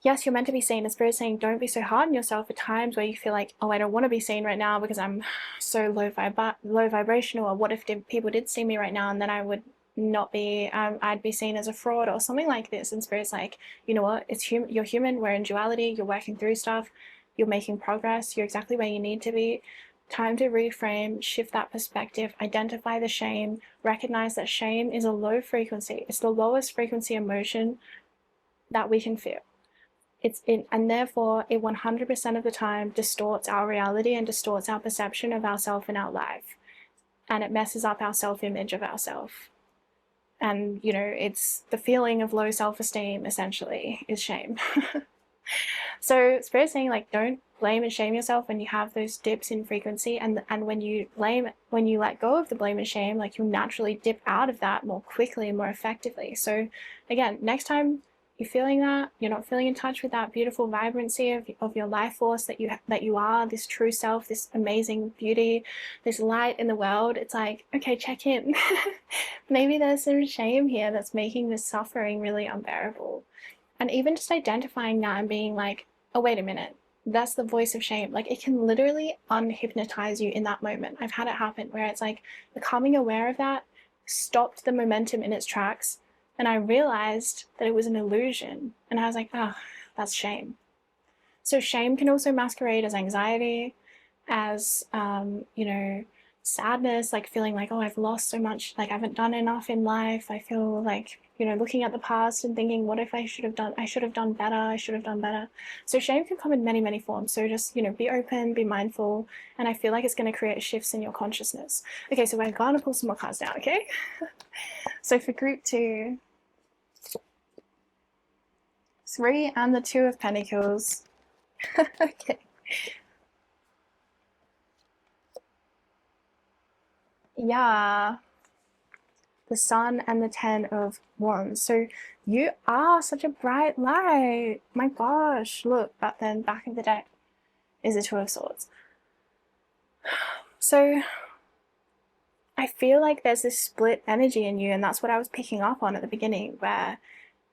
yes, you're meant to be seen. And Spirit's saying don't be so hard on yourself at times where you feel like, oh, I don't want to be seen right now because I'm so low vibrational, or what if people did see me right now and then I would not be, I'd be seen as a fraud or something like this. And Spirit's like, you know what, you're human, we're in duality, you're working through stuff, you're making progress, you're exactly where you need to be. Time to reframe, shift that perspective, identify the shame, recognize that shame is a low frequency. It's the lowest frequency emotion that we can feel. And therefore it 100% of the time distorts our reality and distorts our perception of ourselves and our life. And it messes up our self-image of ourselves. And, you know, it's the feeling of low self-esteem, essentially, is shame. So Spirit's saying, like, don't blame and shame yourself when you have those dips in frequency. And when you let go of the blame and shame, like, you'll naturally dip out of that more quickly and more effectively. So again, next time you're feeling that, you're not feeling in touch with that beautiful vibrancy of your life force that you are, this true self, this amazing beauty, this light in the world, it's like, okay, check in. Maybe there's some shame here that's making this suffering really unbearable. And even just identifying that and being like, oh, wait a minute, that's the voice of shame. Like, it can literally unhypnotize you in that moment. I've had it happen where it's like becoming aware of that stopped the momentum in its tracks. And I realized that it was an illusion. And I was like, oh, that's shame. So shame can also masquerade as anxiety, as, you know, sadness, like feeling like, oh, I've lost so much, like I haven't done enough in life. I feel like, you know, looking at the past and thinking, what if I should have done better. So shame can come in many, many forms. So just, you know, be open, be mindful. And I feel like it's going to create shifts in your consciousness. Okay, so we're going to pull some more cards now, okay? So for group 2, 3 and the 2 of Pentacles. Okay. Yeah. The Sun and the 10 of Wands. So you are such a bright light. My gosh, look, but then back of the deck is the 2 of Swords. So I feel like there's this split energy in you, and that's what I was picking up on at the beginning, where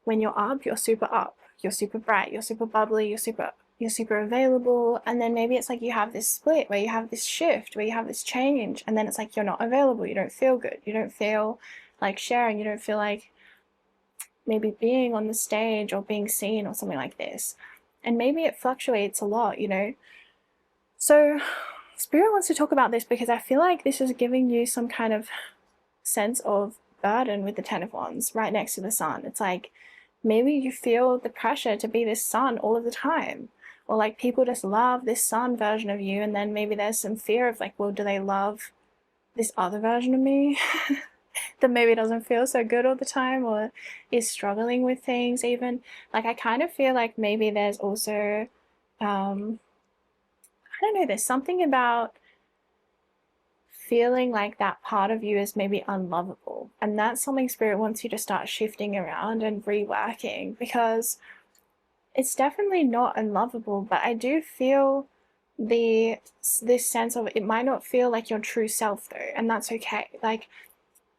when you're up, you're super bright, you're super bubbly, you're super available, and then maybe it's like you have this split where you have this shift, where you have this change, and then it's like you're not available, you don't feel good, you don't feel like sharing, you don't feel like maybe being on the stage or being seen or something like this. And maybe it fluctuates a lot, you know. So Spirit wants to talk about this because I feel like this is giving you some kind of sense of burden with the 10 of Wands right next to the Sun. It's like maybe you feel the pressure to be this Sun all of the time, or like people just love this Sun version of you, and then maybe there's some fear of like, well, do they love this other version of me that maybe doesn't feel so good all the time, or is struggling with things even. Like, I kind of feel like maybe there's also I don't know, there's something about feeling like that part of you is maybe unlovable, and that's something Spirit wants you to start shifting around and reworking, because it's definitely not unlovable, but I do feel this sense of it might not feel like your true self though, and that's okay. Like,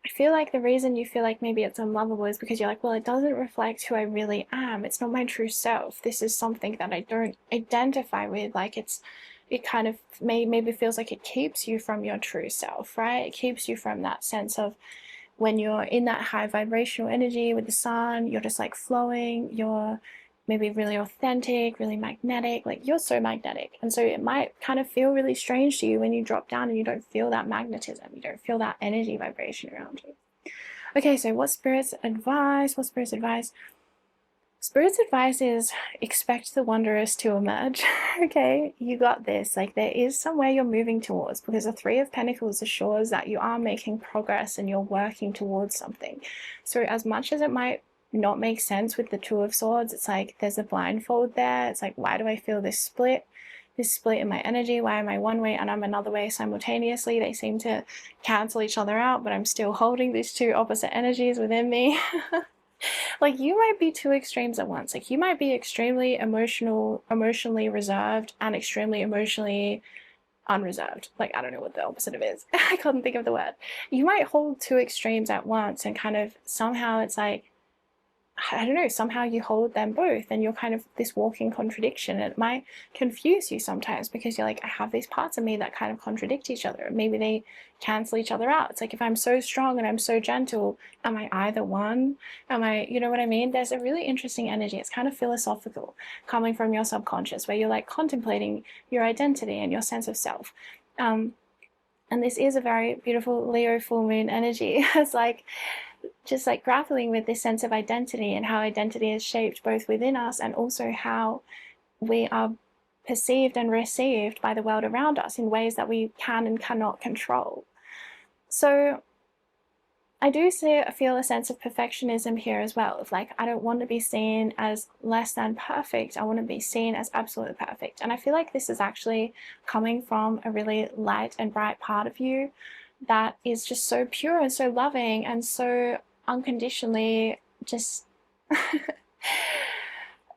I feel like the reason you feel like maybe it's unlovable is because you're like, well, it doesn't reflect who I really am. It's not my true self. This is something that I don't identify with. Like, it kind of maybe feels like it keeps you from your true self, right? It keeps you from that sense of when you're in that high vibrational energy with the Sun, you're just like flowing, you're maybe really authentic, really magnetic, like you're so magnetic. And so it might kind of feel really strange to you when you drop down and you don't feel that magnetism, you don't feel that energy vibration around you. Okay, so what's Spirit's advice? Spirit's advice is expect the wondrous to emerge. Okay, you got this. Like, there is somewhere you're moving towards, because the 3 of Pentacles assures that you are making progress and you're working towards something. So as much as it might not make sense with the 2 of Swords, it's like there's a blindfold there. It's like, why do I feel this split in my energy? Why am I one way and I'm another way simultaneously? They seem to cancel each other out, but I'm still holding these 2 opposite energies within me. Like, you might be 2 extremes at once. Like, you might be extremely emotionally reserved and extremely emotionally unreserved. Like, I don't know what the opposite of is. I couldn't think of the word. You might hold 2 extremes at once, and kind of somehow it's like, I don't know, somehow you hold them both and you're kind of this walking contradiction. It might confuse you sometimes because you're like, I have these parts of me that kind of contradict each other. Maybe they cancel each other out. It's like, if I'm so strong and I'm so gentle, am I either one? Am I, you know what I mean? There's a really interesting energy. It's kind of philosophical coming from your subconscious, where you're like contemplating your identity and your sense of self. And this is a very beautiful Leo full moon energy. It's like just like grappling with this sense of identity and how identity is shaped both within us and also how we are perceived and received by the world around us in ways that we can and cannot control. So I do feel a sense of perfectionism here as well. Of like, I don't want to be seen as less than perfect. I want to be seen as absolutely perfect. And I feel like this is actually coming from a really light and bright part of you that is just so pure and so loving and so unconditionally just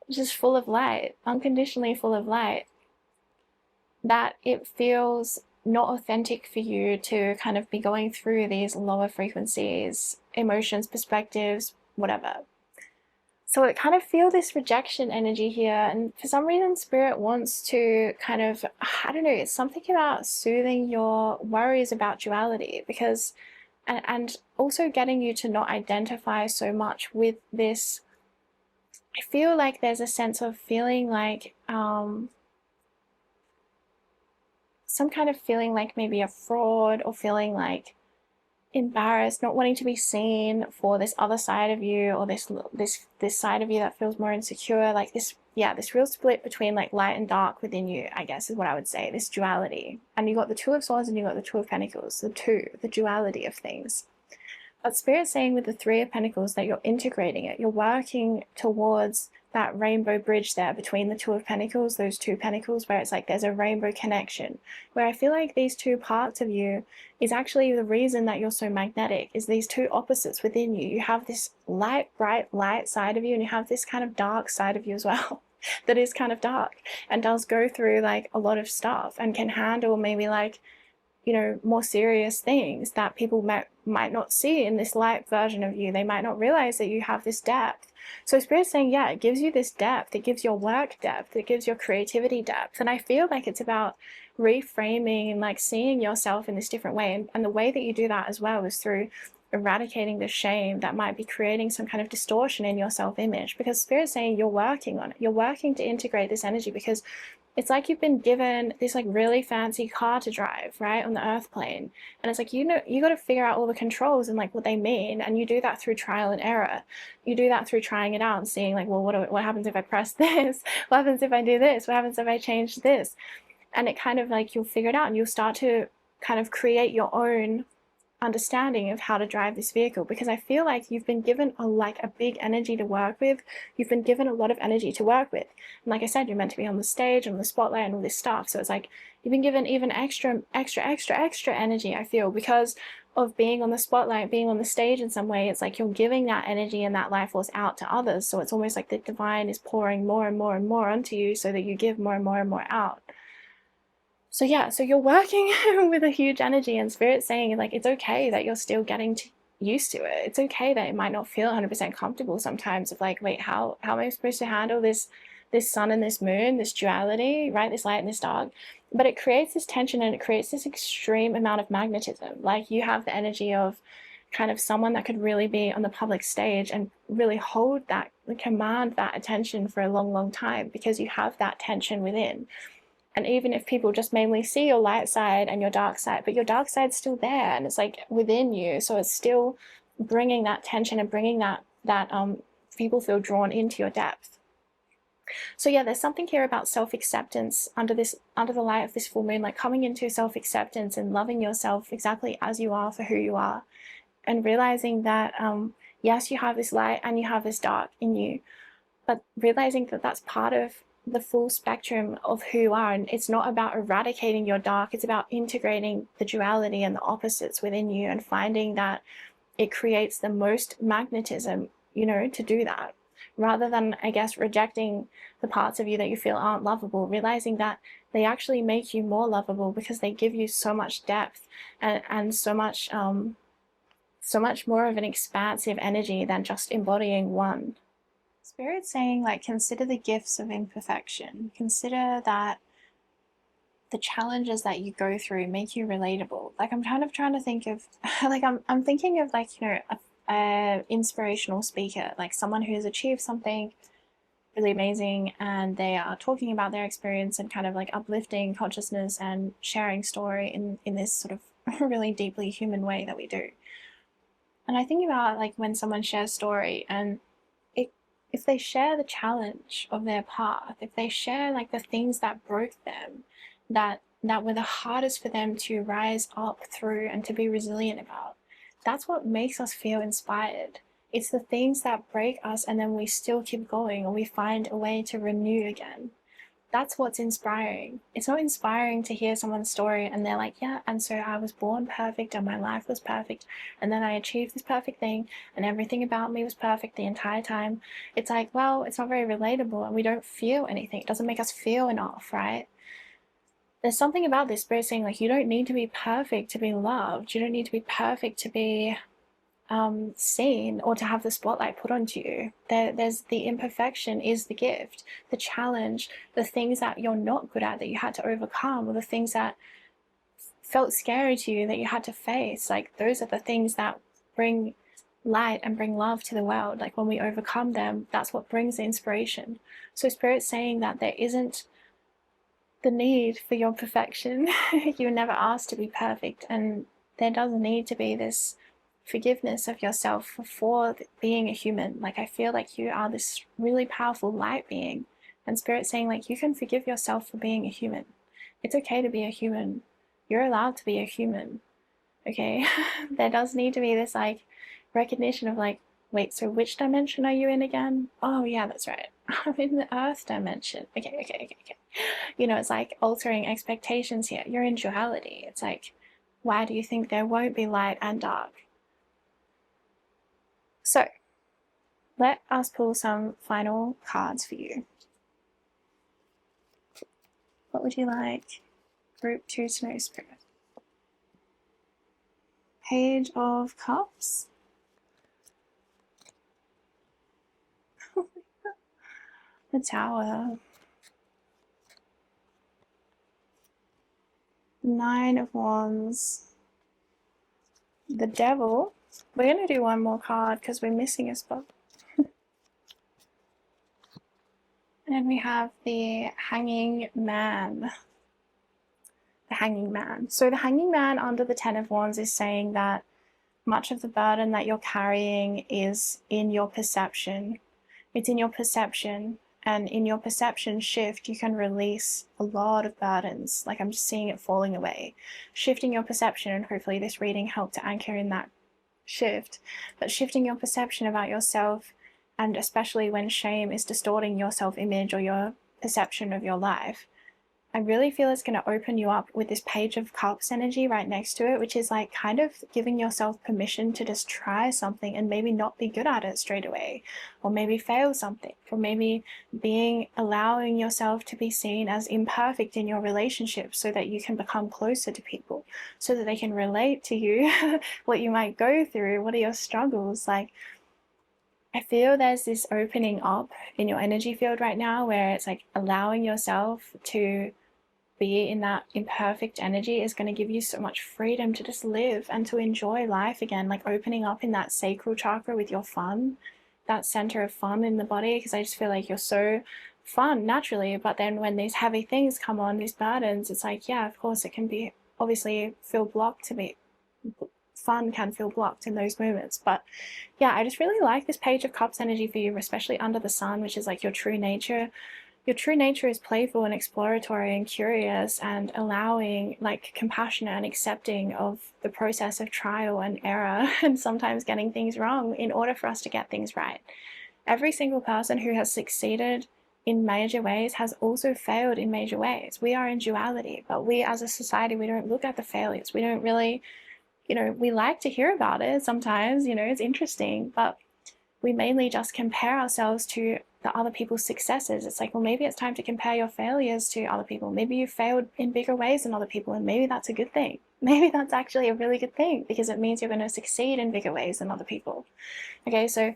just full of light, unconditionally full of light, that it feels not authentic for you to kind of be going through these lower frequencies, emotions, perspectives, whatever. So it kind of feel this rejection energy here, and for some reason Spirit wants to kind of, I don't know, it's something about soothing your worries about duality, because and also getting you to not identify so much with this. I feel like there's a sense of feeling like some kind of feeling like maybe a fraud, or feeling like embarrassed, not wanting to be seen for this other side of you, or this side of you that feels more insecure, like this real split between like light and dark within you, I guess is what I would say, this duality. And you got the Two of Swords and you got the Two of Pentacles, the duality of things. But Spirit's saying with the Three of Pentacles that you're integrating it, you're working towards that rainbow bridge there between the Two of Pentacles, those two pentacles, where it's like there's a rainbow connection, where I feel like these two parts of you is actually the reason that you're so magnetic, is these two opposites within you. You have this light, bright, light side of you, and you have this kind of dark side of you as well that is kind of dark and does go through like a lot of stuff and can handle maybe like, you know, more serious things that people might not see in this light version of you. They might not realize that you have this depth. So Spirit's saying, yeah, it gives you this depth. It gives your work depth. It gives your creativity depth. And I feel like it's about reframing and like seeing yourself in this different way. And the way that you do that as well is through eradicating the shame that might be creating some kind of distortion in your self-image, because Spirit's saying you're working on it. You're working to integrate this energy, because it's like you've been given this like really fancy car to drive, right, on the earth plane. And it's like, you know, you got to figure out all the controls and like what they mean. And you do that through trial and error. You do that through trying it out and seeing like, well, what happens if I press this? What happens if I do this? What happens if I change this? And it kind of like, you'll figure it out and you'll start to kind of create your own understanding of how to drive this vehicle, because I feel like you've been given a big energy to work with. You've been given a lot of energy to work with, and like I said, you're meant to be on the stage, on the spotlight, and all this stuff. So it's like you've been given even extra energy, I feel, because of being on the spotlight, being on the stage in some way. It's like you're giving that energy and that life force out to others. So it's almost like the divine is pouring more and more and more onto you, so that you give more and more and more out. So yeah, so you're working with a huge energy, and Spirit's saying like it's okay that you're still getting used to it. It's okay that it might not feel 100% comfortable sometimes, of like, wait, how am I supposed to handle this sun and this moon, this duality, right? This light and this dark. But it creates this tension, and it creates this extreme amount of magnetism. Like you have the energy of kind of someone that could really be on the public stage and really hold that, command that attention for a long, long time, because you have that tension within. And even if people just mainly see your light side and your dark side, but your dark side's still there, and it's like within you. So it's still bringing that tension and bringing that people feel drawn into your depth. So yeah, there's something here about self-acceptance under the light of this full moon, like coming into self-acceptance and loving yourself exactly as you are for who you are, and realizing that yes, you have this light and you have this dark in you, but realizing that that's part of the full spectrum of who you are. And it's not about eradicating your dark, it's about integrating the duality and the opposites within you, and finding that it creates the most magnetism, you know, to do that, rather than, I guess, rejecting the parts of you that you feel aren't lovable, realizing that they actually make you more lovable, because they give you so much depth and so much more of an expansive energy than just embodying one. Spirit's saying, like, consider the gifts of imperfection. Consider that the challenges that you go through make you relatable. Like, I'm kind of trying to think of, like, I'm thinking of, like, you know, a inspirational speaker, like someone who's achieved something really amazing, and they are talking about their experience and kind of like uplifting consciousness and sharing story in this sort of really deeply human way that we do. And I think about like when someone shares story, and it, if they share the challenge of their path, if they share like the things that broke them, that were the hardest for them to rise up through and to be resilient about, that's what makes us feel inspired. It's the things that break us and then we still keep going, or we find a way to renew again. That's what's inspiring. It's not inspiring to hear someone's story and they're like, yeah, and so I was born perfect and my life was perfect, and then I achieved this perfect thing and everything about me was perfect the entire time. It's like, well, it's not very relatable and we don't feel anything. It doesn't make us feel enough, right? There's something about this spirit saying, like, you don't need to be perfect to be loved. You don't need to be perfect to be seen or to have the spotlight put onto you. There's the imperfection is the gift, the challenge, the things that you're not good at that you had to overcome, or the things that felt scary to you that you had to face. Like, those are the things that bring light and bring love to the world. Like, when we overcome them, that's what brings the inspiration. So Spirit's saying that there isn't the need for your perfection. You were never asked to be perfect, and there doesn't need to be this forgiveness of yourself for being a human. Like, I feel like you are this really powerful light being, and Spirit's saying, like, you can forgive yourself for being a human. It's okay to be a human. You're allowed to be a human. Okay. There does need to be this like recognition of like, wait, so which dimension are you in again? Oh yeah, that's right. I'm in the earth dimension. Okay. You know, it's like altering expectations here. You're in duality. It's like, why do you think there won't be light and dark? So let us pull some final cards for you. What would you like Group 2 to know, Spirit? Page of Cups. The Tower. 9 of Wands. The Devil. We're going to do one more card because we're missing a spot. And we have the Hanging Man. The Hanging Man. So the Hanging Man under the 10 of Wands is saying that much of the burden that you're carrying is in your perception. It's in your perception. And in your perception shift, you can release a lot of burdens. Like, I'm just seeing it falling away. Shifting your perception, and hopefully this reading helped to anchor in that shift. But shifting your perception about yourself, and especially when shame is distorting your self-image or your perception of your life, I really feel it's going to open you up with this Page of Cups energy right next to it, which is like kind of giving yourself permission to just try something and maybe not be good at it straight away, or maybe fail something, or maybe allowing yourself to be seen as imperfect in your relationship so that you can become closer to people, so that they can relate to you, what you might go through, what are your struggles. Like, I feel there's this opening up in your energy field right now where it's like allowing yourself to be in that imperfect energy is going to give you so much freedom to just live and to enjoy life again, like opening up in that sacral chakra with your fun, that center of fun in the body, because I just feel like you're so fun naturally, but then when these heavy things come on, these burdens, it's like, yeah, of course it can be obviously feel blocked to be fun, can feel blocked in those moments. But yeah, I just really like this Page of Cups energy for you, especially under the sun, which is like your true nature. Your true nature is playful and exploratory and curious and allowing, like, compassionate and accepting of the process of trial and error and sometimes getting things wrong in order for us to get things right. Every single person who has succeeded in major ways has also failed in major ways. We are in duality, but we as a society, we don't look at the failures. We don't really, we like to hear about it sometimes, it's interesting, but we mainly just compare ourselves to the other people's successes. It's like, well, maybe it's time to compare your failures to other people. Maybe you failed in bigger ways than other people, and maybe that's a good thing. Maybe that's actually a really good thing because it means you're going to succeed in bigger ways than other people. Okay, so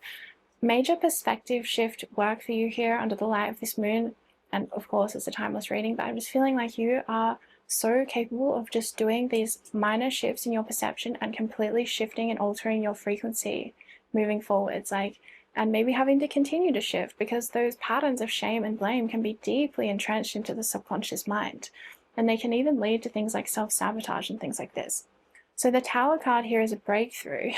major perspective shift work for you here under the light of this moon. And of course, it's a timeless reading, but I'm just feeling like you are so capable of just doing these minor shifts in your perception and completely shifting and altering your frequency moving forwards. Like, and maybe having to continue to shift, because those patterns of shame and blame can be deeply entrenched into the subconscious mind, and they can even lead to things like self-sabotage and things like this. So the Tower card here is a breakthrough.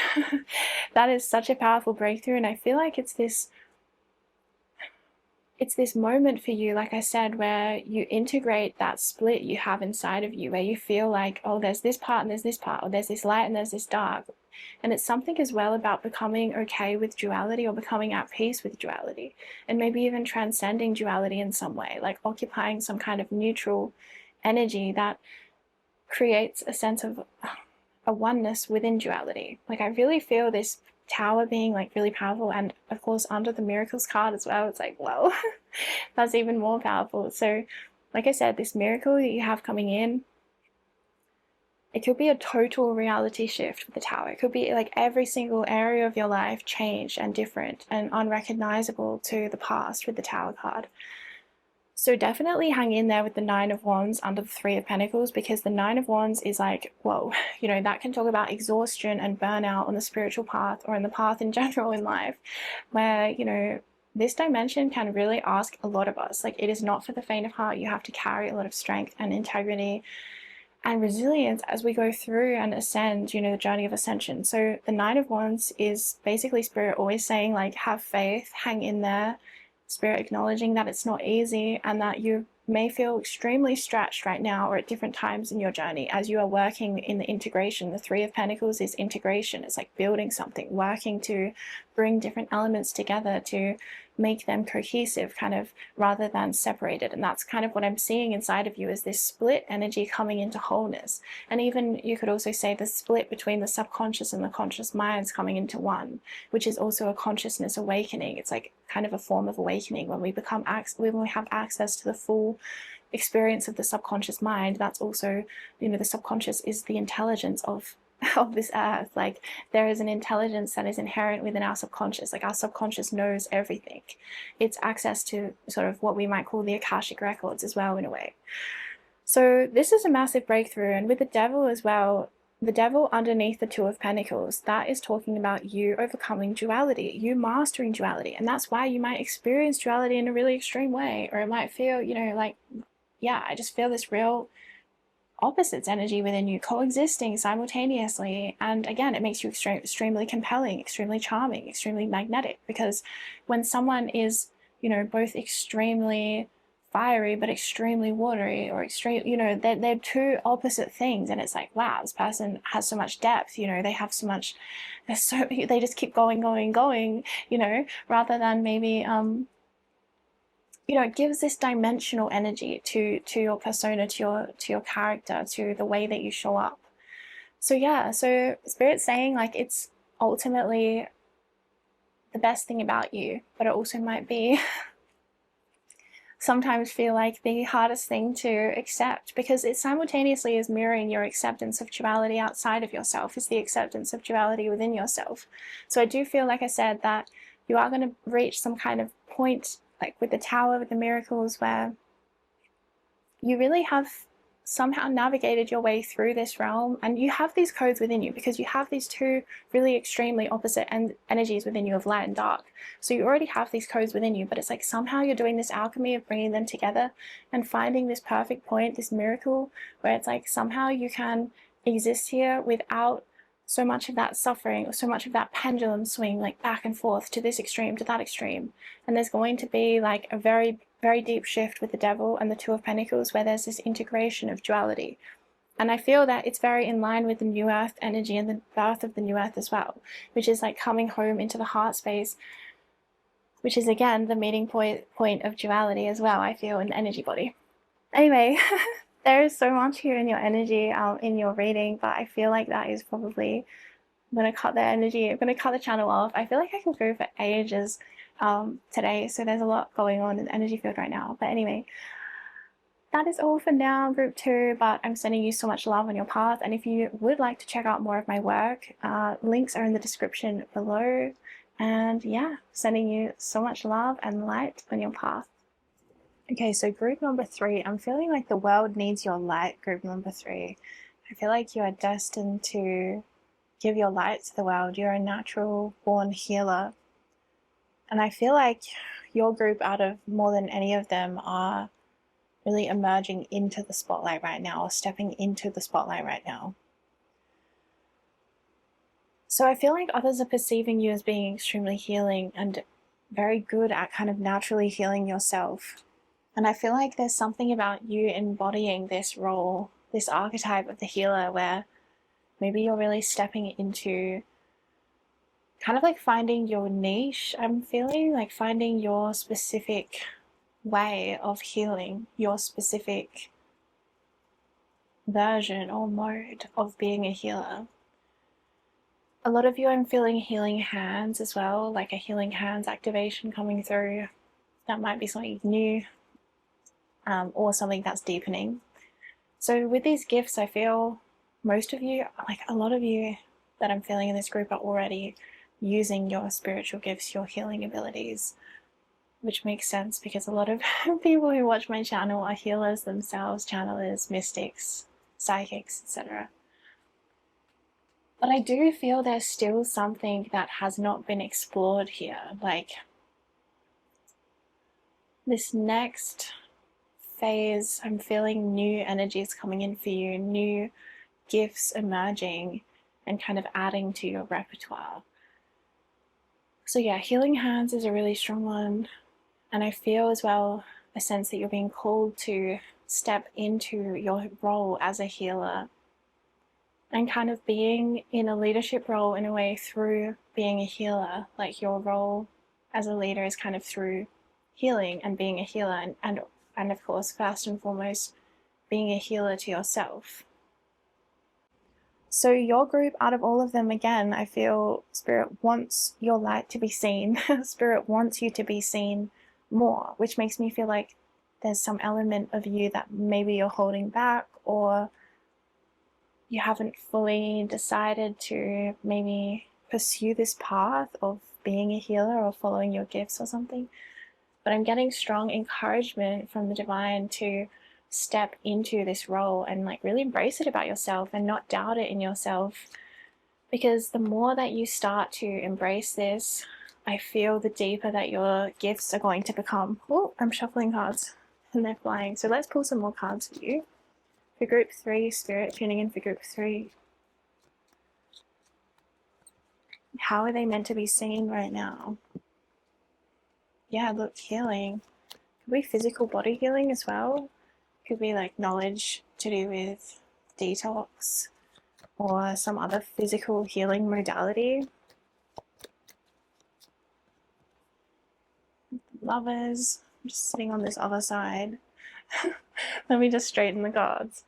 That is such a powerful breakthrough, and I feel like it's this moment for you, like I said, where you integrate that split you have inside of you, where you feel like, oh, there's this part and there's this part, or there's this light and there's this dark. And it's something as well about becoming okay with duality, or becoming at peace with duality, and maybe even transcending duality in some way, like occupying some kind of neutral energy that creates a sense of a oneness within duality. Like, I really feel this Tower being like really powerful, and of course under the Miracles card as well, it's like, whoa, that's even more powerful. So like I said, this miracle that you have coming in, it could be a total reality shift with the Tower. It could be like every single area of your life changed and different and unrecognizable to the past with the Tower card. So definitely hang in there with the Nine of Wands under the Three of Pentacles, because the Nine of Wands is like, whoa, you know, that can talk about exhaustion and burnout on the spiritual path, or in the path in general in life, where, you know, this dimension can really ask a lot of us. Like, it is not for the faint of heart. You have to carry a lot of strength and integrity and resilience as we go through and ascend, you know, the journey of ascension. So the Nine of Wands is basically Spirit always saying, like, have faith, hang in there. Spirit acknowledging that it's not easy, and that you may feel extremely stretched right now, or at different times in your journey as you are working in the integration. The Three of Pentacles is integration. It's like building something, working to bring different elements together to make them cohesive, kind of, rather than separated. And that's kind of what I'm seeing inside of you, is this split energy coming into wholeness. And even you could also say the split between the subconscious and the conscious minds coming into one, which is also a consciousness awakening. It's like kind of a form of awakening when we have access to the full experience of the subconscious mind. That's also, you know, the subconscious is the intelligence of this earth. Like, there is an intelligence that is inherent within our subconscious. Like, our subconscious knows everything. It's access to sort of what we might call the Akashic records as well, in a way. So this is a massive breakthrough. And with the Devil as well, the Devil underneath the Two of Pentacles, that is talking about you overcoming duality, you mastering duality. And that's why you might experience duality in a really extreme way, or it might feel, you know, like, yeah, I just feel this real opposites energy within you coexisting simultaneously. And again, it makes you extremely compelling, extremely charming, extremely magnetic, because when someone is, you know, both extremely fiery but extremely watery, or extreme, you know, they're two opposite things, and it's like, wow, this person has so much depth, you know, they have so much, they just keep going, you know, rather than maybe you know, it gives this dimensional energy to your persona, to your character, to the way that you show up. So yeah, so Spirit's saying, like, it's ultimately the best thing about you, but it also might be sometimes feel like the hardest thing to accept, because it simultaneously is mirroring your acceptance of duality outside of yourself. It's the acceptance of duality within yourself. So I do feel, like I said, that you are going to reach some kind of point, like with the Tower, with the Miracles, where you really have somehow navigated your way through this realm, and you have these codes within you, because you have these two really extremely opposite energies within you of light and dark. So you already have these codes within you, but it's like somehow you're doing this alchemy of bringing them together and finding this perfect point, this miracle, where it's like somehow you can exist here without so much of that suffering, or so much of that pendulum swing, like back and forth to this extreme, to that extreme. And there's going to be like a very, very deep shift with the Devil and the Two of Pentacles, where there's this integration of duality. And I feel that it's very in line with the New Earth energy and the birth of the New Earth as well, which is like coming home into the heart space, which is again the meeting point of duality as well, I feel, in the energy body. Anyway, there is so much here in your energy, in your reading, but I feel like that is probably, I'm going to cut the energy, I'm going to cut the channel off. I feel like I can go for ages today, so there's a lot going on in the energy field right now. But anyway, that is all for now, group 2, but I'm sending you so much love on your path. And if you would like to check out more of my work, links are in the description below. And yeah, sending you so much love and light on your path. Okay, so group number 3, I'm feeling like the world needs your light, group number 3. I feel like you are destined to give your light to the world. You're a natural born healer. And I feel like your group, out of more than any of them, are really emerging into the spotlight right now, or stepping into the spotlight right now. So I feel like others are perceiving you as being extremely healing and very good at kind of naturally healing yourself. And I feel like there's something about you embodying this role, this archetype of the healer, where maybe you're really stepping into kind of like finding your niche. I'm feeling like finding your specific way of healing, your specific version or mode of being a healer. A lot of you, I'm feeling healing hands as well, like a healing hands activation coming through. That might be something new, or something that's deepening. So with these gifts, I feel most of you, like a lot of you that I'm feeling in this group, are already using your spiritual gifts, your healing abilities, which makes sense because a lot of people who watch my channel are healers themselves, channelers, mystics, psychics, etc. But I do feel there's still something that has not been explored here. Like this next phase, I'm feeling new energies coming in for you, new gifts emerging and kind of adding to your repertoire. So yeah, healing hands is a really strong one. And I feel as well a sense that you're being called to step into your role as a healer and kind of being in a leadership role in a way through being a healer. Like your role as a leader is kind of through healing and being a healer, and of course, first and foremost, being a healer to yourself. So your group, out of all of them, again, I feel Spirit wants your light to be seen. Spirit wants you to be seen more, which makes me feel like there's some element of you that maybe you're holding back, or you haven't fully decided to maybe pursue this path of being a healer or following your gifts or something. But I'm getting strong encouragement from the divine to step into this role and like really embrace it about yourself and not doubt it in yourself, because the more that you start to embrace this, I feel the deeper that your gifts are going to become. Oh, I'm shuffling cards and they're flying. So let's pull some more cards for you. For group 3, Spirit tuning in for group 3. How are they meant to be seen right now? Yeah, look, healing. Could be physical body healing as well. Could be like knowledge to do with detox or some other physical healing modality. Lovers. I'm just sitting on this other side. Let me just straighten the cards.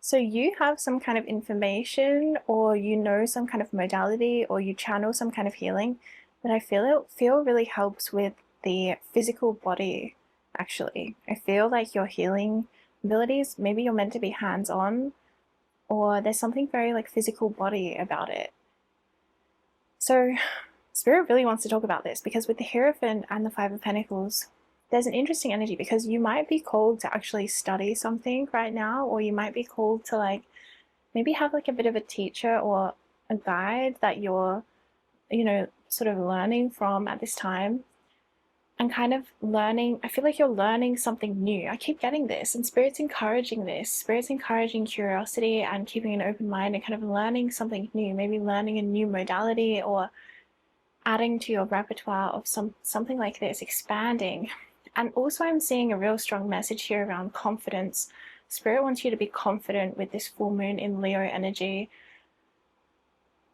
So you have some kind of information, or you know some kind of modality, or you channel some kind of healing, but I feel really helps with the physical body. Actually, I feel like your healing abilities, maybe you're meant to be hands-on, or there's something very like physical body about it. So Spirit really wants to talk about this because with the Hierophant and the Five of Pentacles, there's an interesting energy because you might be called to actually study something right now, or you might be called to like maybe have like a bit of a teacher or a guide that you're, you know, sort of learning from at this time, and kind of learning. I feel like you're learning something new. I keep getting this, and Spirit's encouraging this. Spirit's encouraging curiosity and keeping an open mind and kind of learning something new, maybe learning a new modality or adding to your repertoire of something like this, expanding. And also I'm seeing a real strong message here around confidence. Spirit wants you to be confident with this full moon in Leo energy.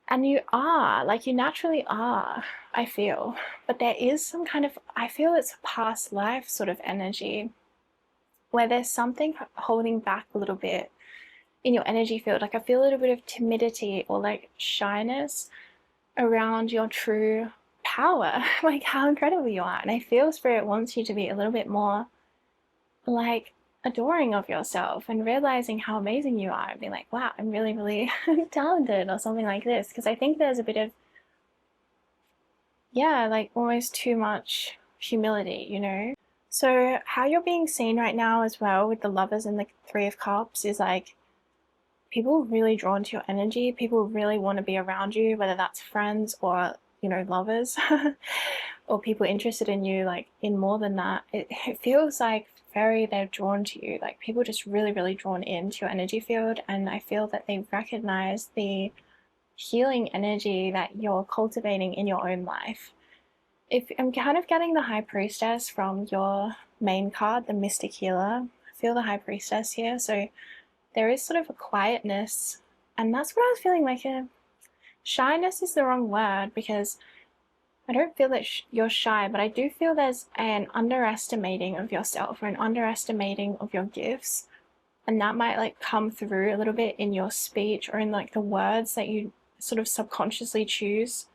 And you are, like you naturally are, I feel. But there is some kind of, I feel it's a past life sort of energy where there's something holding back a little bit in your energy field. Like I feel a little bit of timidity or like shyness around your true power, like how incredible you are. And I feel Spirit wants you to be a little bit more like adoring of yourself and realizing how amazing you are and being like, wow, I'm really, really talented or something like this. Because I think there's a bit of, yeah, like almost too much humility, you know? So how you're being seen right now as well with the Lovers and the Three of Cups is like, people are really drawn to your energy. People really want to be around you, whether that's friends or you know, lovers or people interested in you, like in more than that, it feels like they're drawn to you. Like people just really, really drawn into your energy field. And I feel that they recognize the healing energy that you're cultivating in your own life. If I'm kind of getting the High Priestess from your main card, the Mystic Healer. I feel the High Priestess here. So there is sort of a quietness, and that's what I was feeling like. Shyness is the wrong word, because I don't feel that you're shy, but I do feel there's an underestimating of yourself or an underestimating of your gifts. And that might like come through a little bit in your speech or in like the words that you sort of subconsciously choose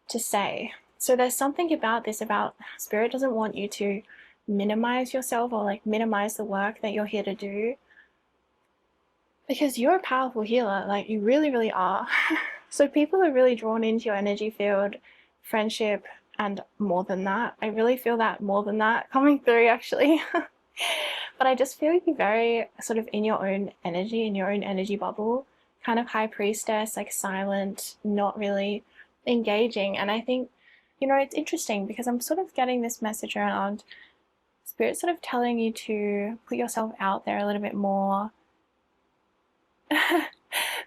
to say. So there's something about this, about Spirit doesn't want you to minimize yourself or like minimize the work that you're here to do, because you're a powerful healer. Like you really, really are. So people are really drawn into your energy field, friendship, and more than that. I really feel that more than that coming through, actually. But I just feel you very sort of in your own energy, in your own energy bubble, kind of High Priestess, like silent, not really engaging. And I think, you know, it's interesting because I'm sort of getting this message around Spirit sort of telling you to put yourself out there a little bit more.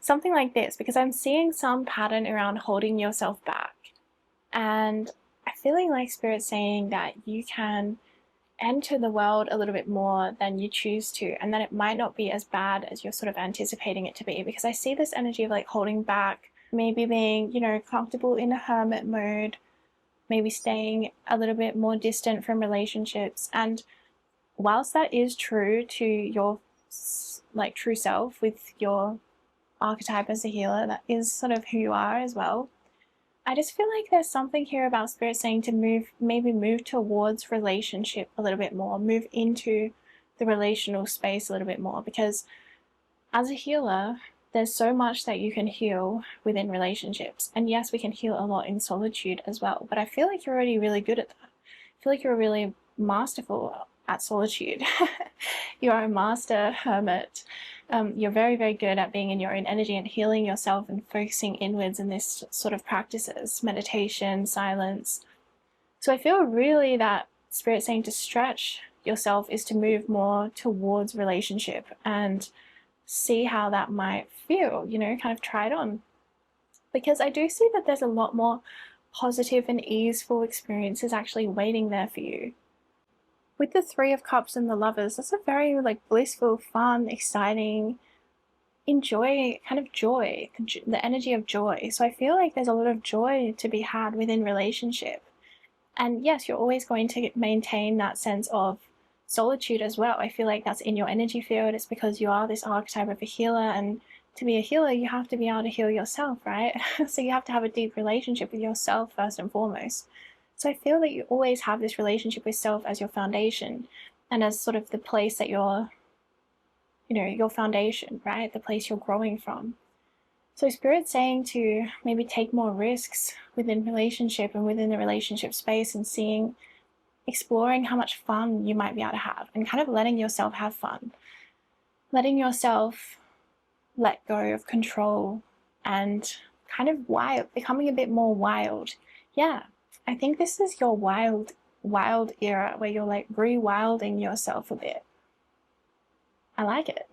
Something like this, because I'm seeing some pattern around holding yourself back. And I'm feeling like Spirit saying that you can enter the world a little bit more than you choose to, and that it might not be as bad as you're sort of anticipating it to be, because I see this energy of like holding back, maybe being, you know, comfortable in a hermit mode, maybe staying a little bit more distant from relationships. And whilst that is true to your like true self with your archetype as a healer, that is sort of who you are as well, I just feel like there's something here about Spirit saying to maybe move towards relationship a little bit more, move into the relational space a little bit more, because as a healer, there's so much that you can heal within relationships. And yes, we can heal a lot in solitude as well, but I feel like you're already really good at that. I feel like you're really masterful at solitude. You're a master hermit. You're very, very good at being in your own energy and healing yourself and focusing inwards in this sort of practices, meditation, silence. So I feel really that Spirit saying to stretch yourself is to move more towards relationship and see how that might feel, you know, kind of try it on. Because I do see that there's a lot more positive and easeful experiences actually waiting there for you. With the Three of Cups and the Lovers, that's a very like blissful, fun, exciting, enjoy, kind of joy, the energy of joy. So I feel like there's a lot of joy to be had within relationship. And yes, you're always going to maintain that sense of solitude as well. I feel like that's in your energy field. It's because you are this archetype of a healer, and to be a healer, you have to be able to heal yourself, right? So you have to have a deep relationship with yourself first and foremost. So I feel that you always have this relationship with self as your foundation, and as sort of the place that you're, you know, your foundation, right? The place you're growing from. So Spirit's saying to maybe take more risks within relationship and within the relationship space, and exploring how much fun you might be able to have, and kind of letting yourself have fun. Letting yourself let go of control and kind of becoming a bit more wild. Yeah, I think this is your wild era where you're like rewilding yourself a bit. I like it.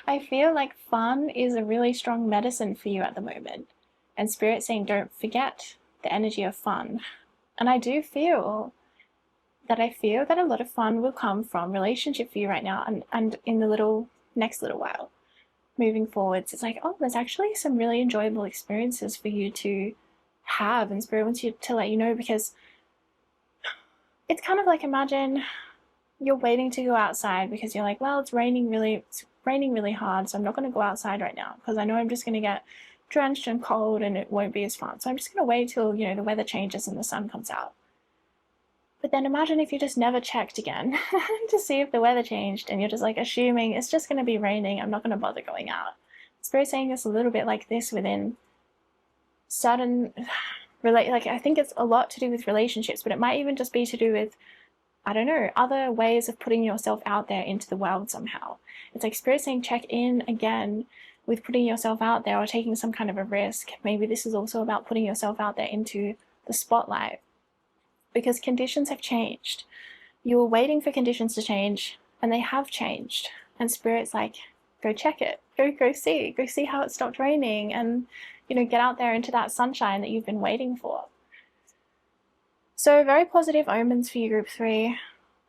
I feel like fun is a really strong medicine for you at the moment. And Spirit's saying don't forget the energy of fun. And I do feel that a lot of fun will come from relationship for you right now, and in the next little while. Moving forwards, it's like, oh, there's actually some really enjoyable experiences for you to have, and Spirit wants you to let you know, because it's kind of like, imagine you're waiting to go outside because you're like, well, it's raining really hard, so I'm not going to go outside right now because I know I'm just going to get drenched and cold and it won't be as fun. So I'm just going to wait till, you know, the weather changes and the sun comes out. But then imagine if you just never checked again to see if the weather changed, and you're just like assuming it's just going to be raining, I'm not going to bother going out. Spirit saying it's a little bit like this within certain like I think it's a lot to do with relationships, but it might even just be to do with, I don't know, other ways of putting yourself out there into the world somehow. It's like Spirit saying check in again with putting yourself out there or taking some kind of a risk. Maybe this is also about putting yourself out there into the spotlight, because conditions have changed. You were waiting for conditions to change, and they have changed. And Spirit's like, go check it. Go see how it stopped raining, and get out there into that sunshine that you've been waiting for. So very positive omens for you, group 3,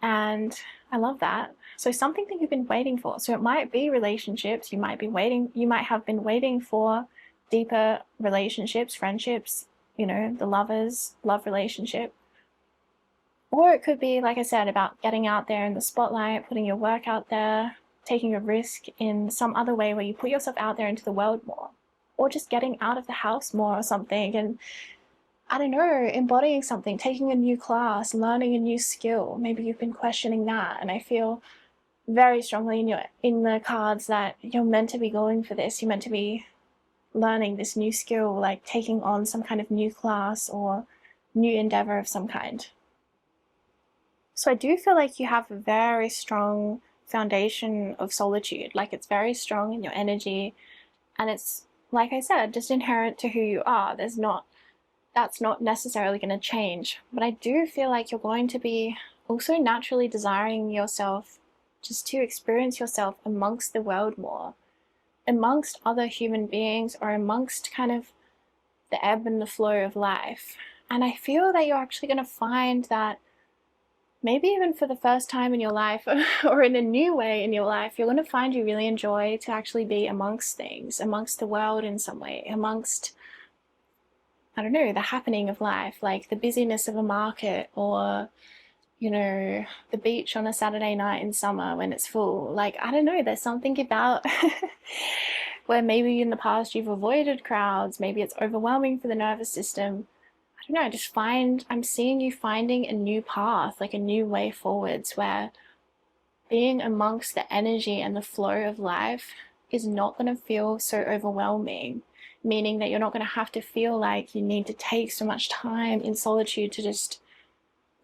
and I love that. So something that you've been waiting for. So it might be relationships. You might have been waiting for deeper relationships, friendships, the love relationship. Or it could be, like I said, about getting out there in the spotlight, putting your work out there, taking a risk in some other way where you put yourself out there into the world more, or just getting out of the house more or something, and I don't know, embodying something, taking a new class, learning a new skill. Maybe you've been questioning that, and I feel very strongly in the cards that you're meant to be going for this. You're meant to be learning this new skill, like taking on some kind of new class or new endeavor of some kind. So I do feel like you have a very strong foundation of solitude. Like, it's very strong in your energy, and it's, like I said, just inherent to who you are. That's not necessarily going to change. But I do feel like you're going to be also naturally desiring yourself, just to experience yourself amongst the world more, amongst other human beings, or amongst kind of the ebb and the flow of life. And I feel that you're actually going to find that maybe even for the first time in your life, or in a new way in your life, you're going to find you really enjoy to actually be amongst things, amongst the world in some way, amongst, I don't know, the happening of life, like the busyness of a market, or, the beach on a Saturday night in summer when it's full. Like, I don't know, there's something about where maybe in the past you've avoided crowds, maybe it's overwhelming for the nervous system. I don't know, I'm seeing you finding a new path, like a new way forwards, where being amongst the energy and the flow of life is not going to feel so overwhelming, meaning that you're not going to have to feel like you need to take so much time in solitude to just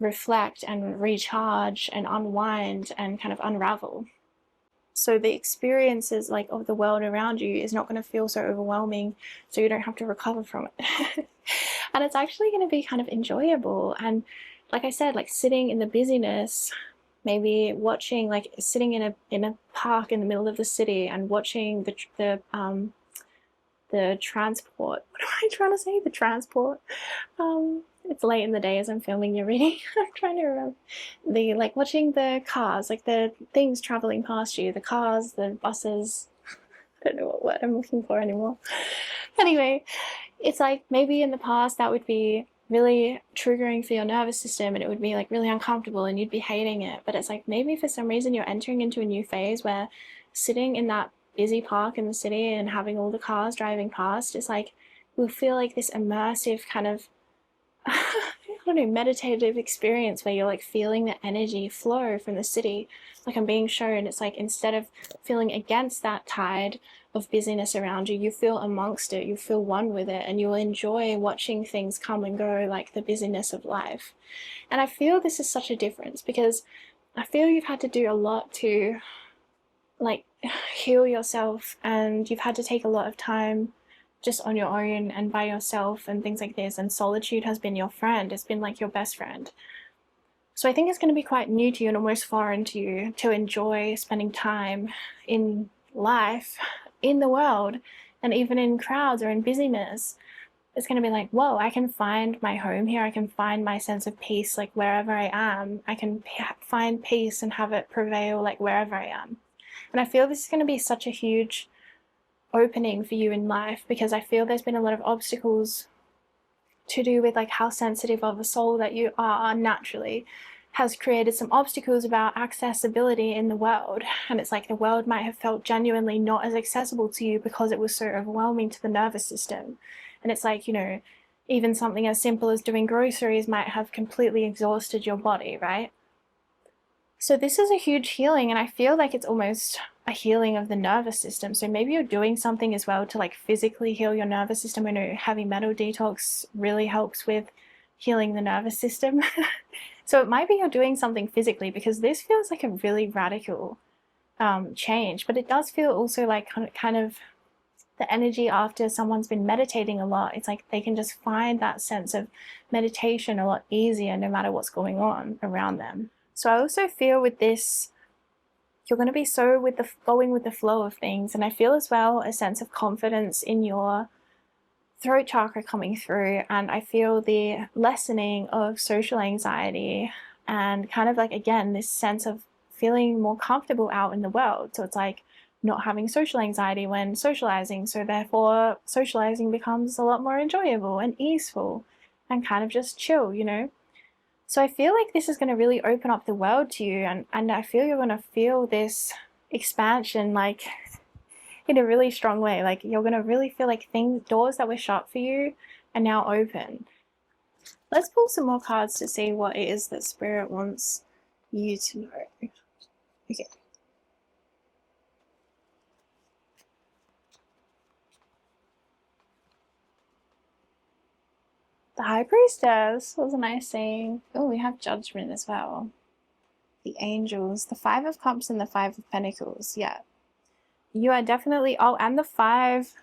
reflect and recharge and unwind and kind of unravel. So the experiences like of the world around you is not going to feel so overwhelming, so you don't have to recover from it. And it's actually going to be kind of enjoyable. And like I said, like sitting in the busyness, maybe watching, like sitting in a park in the middle of the city and watching the transport. What am I trying to say? The transport. It's late in the day as I'm filming your reading. I'm trying to remember. Watching the cars, like the things traveling past you, the cars, the buses. I don't know what word I'm looking for anymore. Anyway, it's like maybe in the past that would be really triggering for your nervous system, and it would be like really uncomfortable and you'd be hating it. But it's like maybe for some reason you're entering into a new phase where sitting in that busy park in the city and having all the cars driving past, it's like you'll feel like this immersive kind of I don't know, meditative experience where you're like feeling the energy flow from the city. Like I'm being shown, it's like instead of feeling against that tide of busyness around you, you feel amongst it, you feel one with it, and you'll enjoy watching things come and go, like the busyness of life. And I feel this is such a difference, because I feel you've had to do a lot to like heal yourself, and you've had to take a lot of time just on your own and by yourself and things like this, and solitude has been your friend. It's been like your best friend. So I think it's going to be quite new to you and almost foreign to you to enjoy spending time in life, in the world, and even in crowds or in busyness. It's going to be like, whoa, I can find my home here. I can find my sense of peace, like wherever I am. I can find peace and have it prevail like wherever I am. And I feel this is going to be such a huge opening for you in life, because I feel there's been a lot of obstacles to do with like how sensitive of a soul that you are naturally, has created some obstacles about accessibility in the world. And it's like the world might have felt genuinely not as accessible to you because it was so overwhelming to the nervous system. And it's like, even something as simple as doing groceries might have completely exhausted your body, right? So this is a huge healing, and I feel like it's almost a healing of the nervous system. So maybe you're doing something as well to like physically heal your nervous system. I know heavy metal detox really helps with healing the nervous system. So it might be you're doing something physically, because this feels like a really radical change, but it does feel also like kind of the energy after someone's been meditating a lot. It's like they can just find that sense of meditation a lot easier no matter what's going on around them. So I also feel with this, you're going to be so going with the flow of things. And I feel as well a sense of confidence in your throat chakra coming through. And I feel the lessening of social anxiety and kind of like, again, this sense of feeling more comfortable out in the world. So it's like not having social anxiety when socializing. So therefore, socializing becomes a lot more enjoyable and easeful and kind of just chill, you know? So I feel like this is going to really open up the world to you. And I feel you're going to feel this expansion, like in a really strong way. Like you're going to really feel like doors that were shut for you are now open. Let's pull some more cards to see what it is that Spirit wants you to know. Okay. The High Priestess was a nice saying. Oh, we have Judgment as well. The Angels, the Five of Cups and the Five of Pentacles. Yeah. You are definitely, oh, and the Five,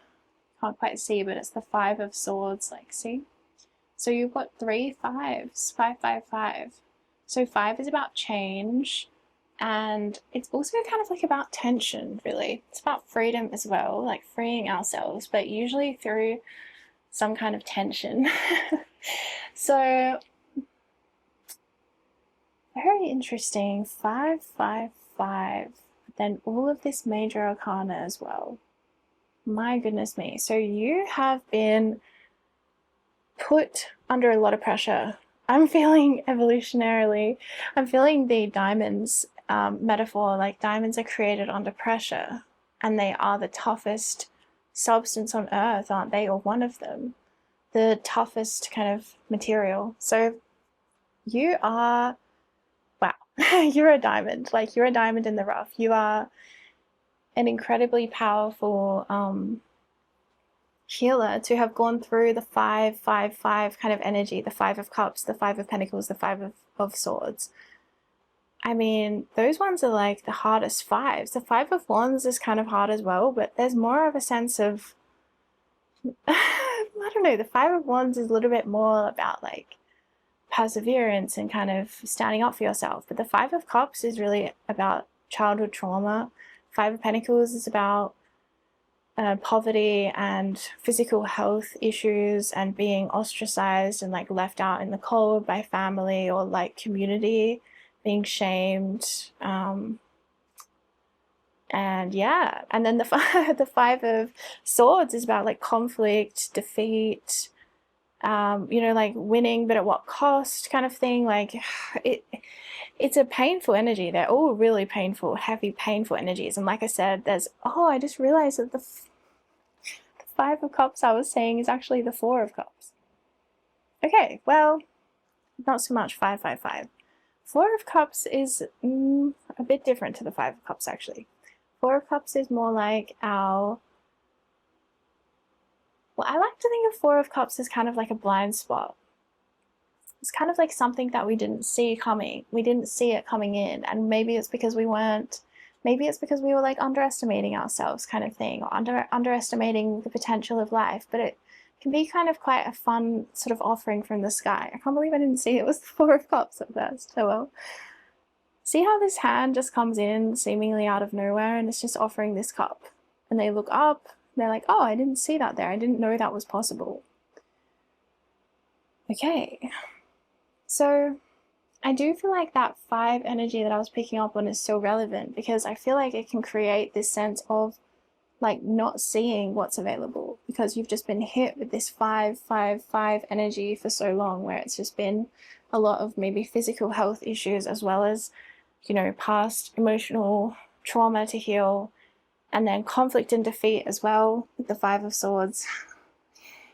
can't quite see, but it's the Five of Swords, like, see? So you've got 3 fives, 5, 5, 5. So 5 is about change, and it's also kind of like about tension, really. It's about freedom as well, like freeing ourselves, but usually through some kind of tension. So very interesting. 5, 5, 5. Then all of this major arcana as well. My goodness me. So you have been put under a lot of pressure. I'm feeling evolutionarily, I'm feeling the diamonds metaphor, like diamonds are created under pressure, and they are the toughest substance on earth, aren't they? Or one of them, the toughest kind of material. So you are, wow, you're a diamond. Like you're a diamond in the rough. You are an incredibly powerful healer to have gone through the 5, 5, 5 kind of energy, the 5 of Cups, the 5 of Pentacles, the 5 of Swords. I mean, those ones are like the hardest fives. The 5 of Wands is kind of hard as well, but there's more of a sense of, I don't know, the 5 of Wands is a little bit more about like perseverance and kind of standing up for yourself. But the 5 of Cups is really about childhood trauma. 5 of Pentacles is about poverty and physical health issues and being ostracized and like left out in the cold by family or like community, being shamed. And yeah, and then the 5 of Swords is about like conflict, defeat, you know, like winning but at what cost kind of thing. Like it's a painful energy. They're all really painful, heavy, painful energies. And like I said, there's, oh, I just realized that the 5 of Cups I was saying is actually the 4 of Cups. Okay, well, not so much 5, 5, 5. 4 of Cups is a bit different to the 5 of Cups, actually. 4 of Cups is more like our, well, I like to think of 4 of Cups as kind of like a blind spot. It's kind of like something that we didn't see coming. We didn't see it coming in, and maybe it's because we weren't, maybe it's because we were like underestimating ourselves kind of thing, or underestimating the potential of life. But it can be kind of quite a fun sort of offering from the sky. I can't believe I didn't see it was the 4 of Cups at first. Oh well. See how this hand just comes in seemingly out of nowhere, and it's just offering this cup. And they look up, they're like, oh, I didn't see that there. I didn't know that was possible. Okay. So I do feel like that 5 energy that I was picking up on is so relevant, because I feel like it can create this sense of like not seeing what's available, because you've just been hit with this 5, 5, 5 energy for so long, where it's just been a lot of maybe physical health issues as well as, you know, past emotional trauma to heal, and then conflict and defeat as well with the 5 of Swords.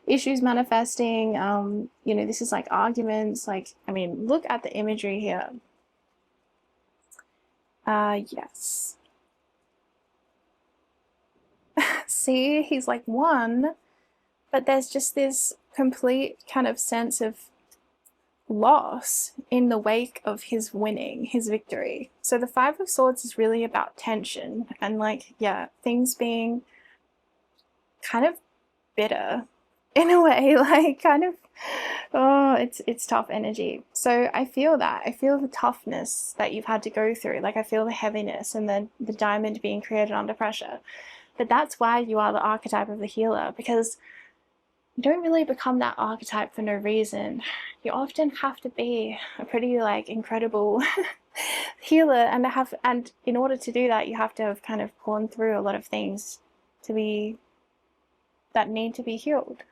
Issues manifesting, you know, this is like arguments, like, I mean, look at the imagery here. Yes. See, he's like 1, but there's just this complete kind of sense of loss in the wake of his winning, his victory. So the 5 of Swords is really about tension and like, yeah, things being kind of bitter in a way, like kind of, oh, it's tough energy. So I feel that. I feel the toughness that you've had to go through. Like I feel the heaviness and the diamond being created under pressure. But that's why you are the archetype of the healer, because you don't really become that archetype for no reason. You often have to be a pretty like incredible healer, and in order to do that you have to have kind of gone through a lot of things to be that need to be healed.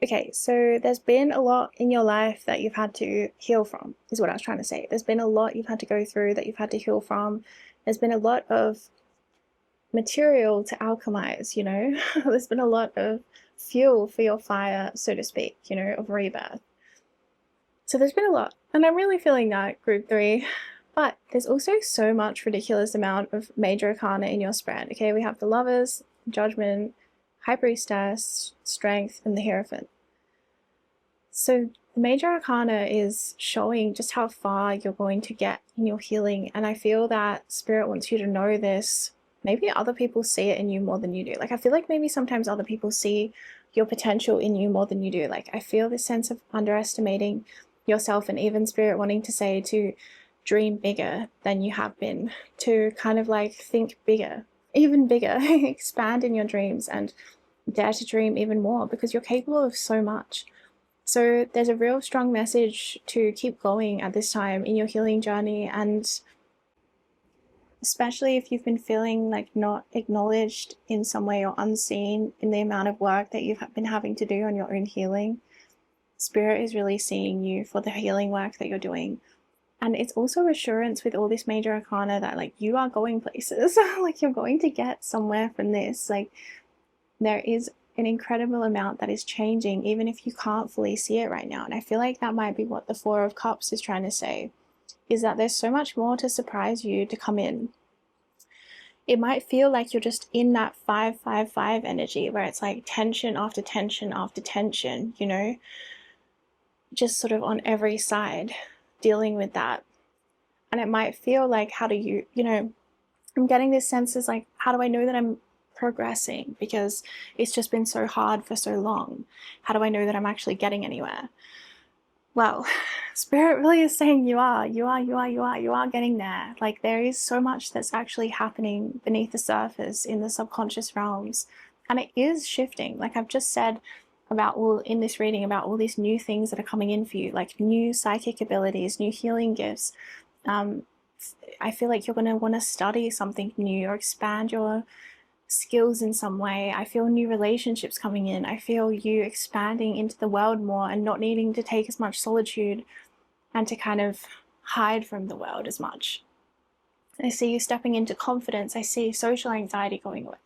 Okay, so there's been a lot in your life that you've had to heal from, is what I was trying to say. There's been a lot you've had to go through that you've had to heal from. There's been a lot of material to alchemize, you know? There's been a lot of fuel for your fire, so to speak, you know, of rebirth. So there's been a lot, and I'm really feeling that, group 3. But there's also so much ridiculous amount of major arcana in your spread. Okay, we have the Lovers, Judgment, High Priestess, Strength, and the Hierophant. So the major arcana is showing just how far you're going to get in your healing, and I feel that Spirit wants you to know this. Maybe other people see it in you more than you do. Like I feel like maybe sometimes other people see your potential in you more than you do. Like I feel this sense of underestimating yourself, and even Spirit wanting to say to dream bigger than you have been, to kind of like think bigger, even bigger, expand in your dreams and dare to dream even more, because you're capable of so much. So there's a real strong message to keep going at this time in your healing journey, and especially if you've been feeling like not acknowledged in some way or unseen in the amount of work that you've been having to do on your own healing. Spirit is really seeing you for the healing work that you're doing. And it's also assurance with all this major arcana that like you are going places, like you're going to get somewhere from this. Like there is an incredible amount that is changing, even if you can't fully see it right now. And I feel like that might be what the 4 of Cups is trying to say, is that there's so much more to surprise you to come in. It might feel like you're just in that 5-5-5 energy where it's like tension after tension after tension, you know, just sort of on every side dealing with that. And it might feel like, how do you know, I'm getting this sense is like, how do I know that I'm progressing, because it's just been so hard for so long? How do I know that I'm actually getting anywhere? Well, Spirit really is saying you are getting there. Like there is so much that's actually happening beneath the surface in the subconscious realms, and it is shifting. Like I've just said about all in this reading about all these new things that are coming in for you, like new psychic abilities, new healing gifts. I feel like you're going to want to study something new or expand your skills in some way. I feel new relationships coming in. I feel you expanding into the world more and not needing to take as much solitude and to kind of hide from the world as much. I see you stepping into confidence. I see social anxiety going away.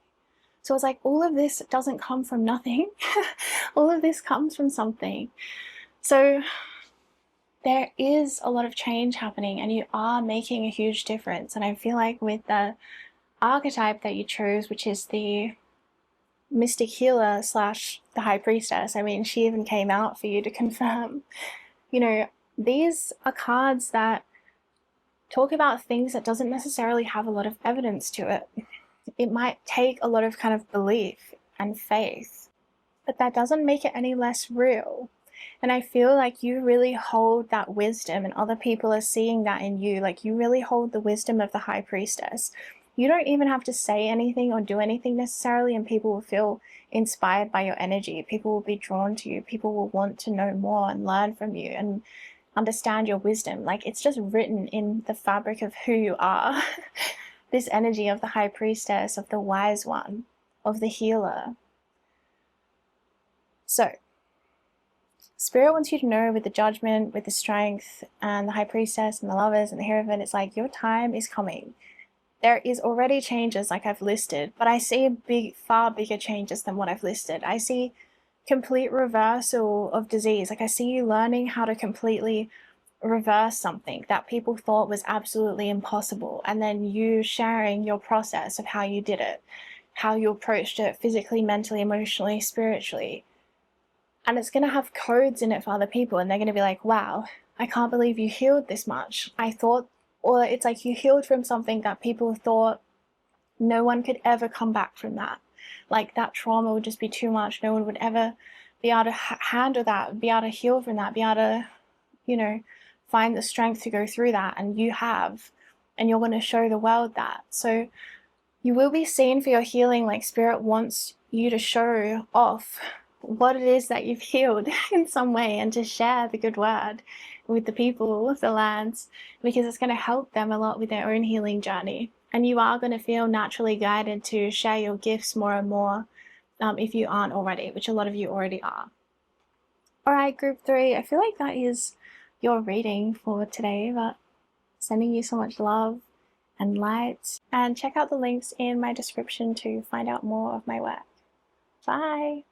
So it's like all of this doesn't come from nothing. All of this comes from something. So there is a lot of change happening, and you are making a huge difference. And I feel like with the archetype that you chose, which is the mystic healer / the high priestess, I mean, she even came out for you to confirm, you know, these are cards that talk about things that doesn't necessarily have a lot of evidence to it. It might take a lot of kind of belief and faith, but that doesn't make it any less real. And I feel like you really hold that wisdom, and other people are seeing that in you. Like you really hold the wisdom of the high priestess. You don't even have to say anything or do anything necessarily, and people will feel inspired by your energy. People will be drawn to you. People will want to know more and learn from you and understand your wisdom. Like it's just written in the fabric of who you are. This energy of the high priestess, of the wise one, of the healer. So Spirit wants you to know with the Judgment, with the Strength, and the high priestess, and the Lovers, and the Hierophant, it's like your time is coming. There is already changes like I've listed, but I see far bigger changes than what I've listed. I see complete reversal of disease. Like I see you learning how to completely reverse something that people thought was absolutely impossible, and then you sharing your process of how you did it, how you approached it physically, mentally, emotionally, spiritually. And it's going to have codes in it for other people, and they're going to be like, wow, I can't believe you healed this much. Or it's like you healed from something that people thought no one could ever come back from that. like that trauma would just be too much. No one would ever be able to handle that, be able to heal from that, be able to, you know, find the strength to go through that. And you have, and you're going to show the world that. So you will be seen for your healing. Like Spirit wants you to show off what it is that you've healed in some way, and to share the good word with the people of the lands, because it's going to help them a lot with their own healing journey. And you are going to feel naturally guided to share your gifts more and more, if you aren't already, which a lot of you already are. All right, group 3, I feel like that is your reading for today, but sending you so much love and light, and check out the links in my description to find out more of my work. Bye.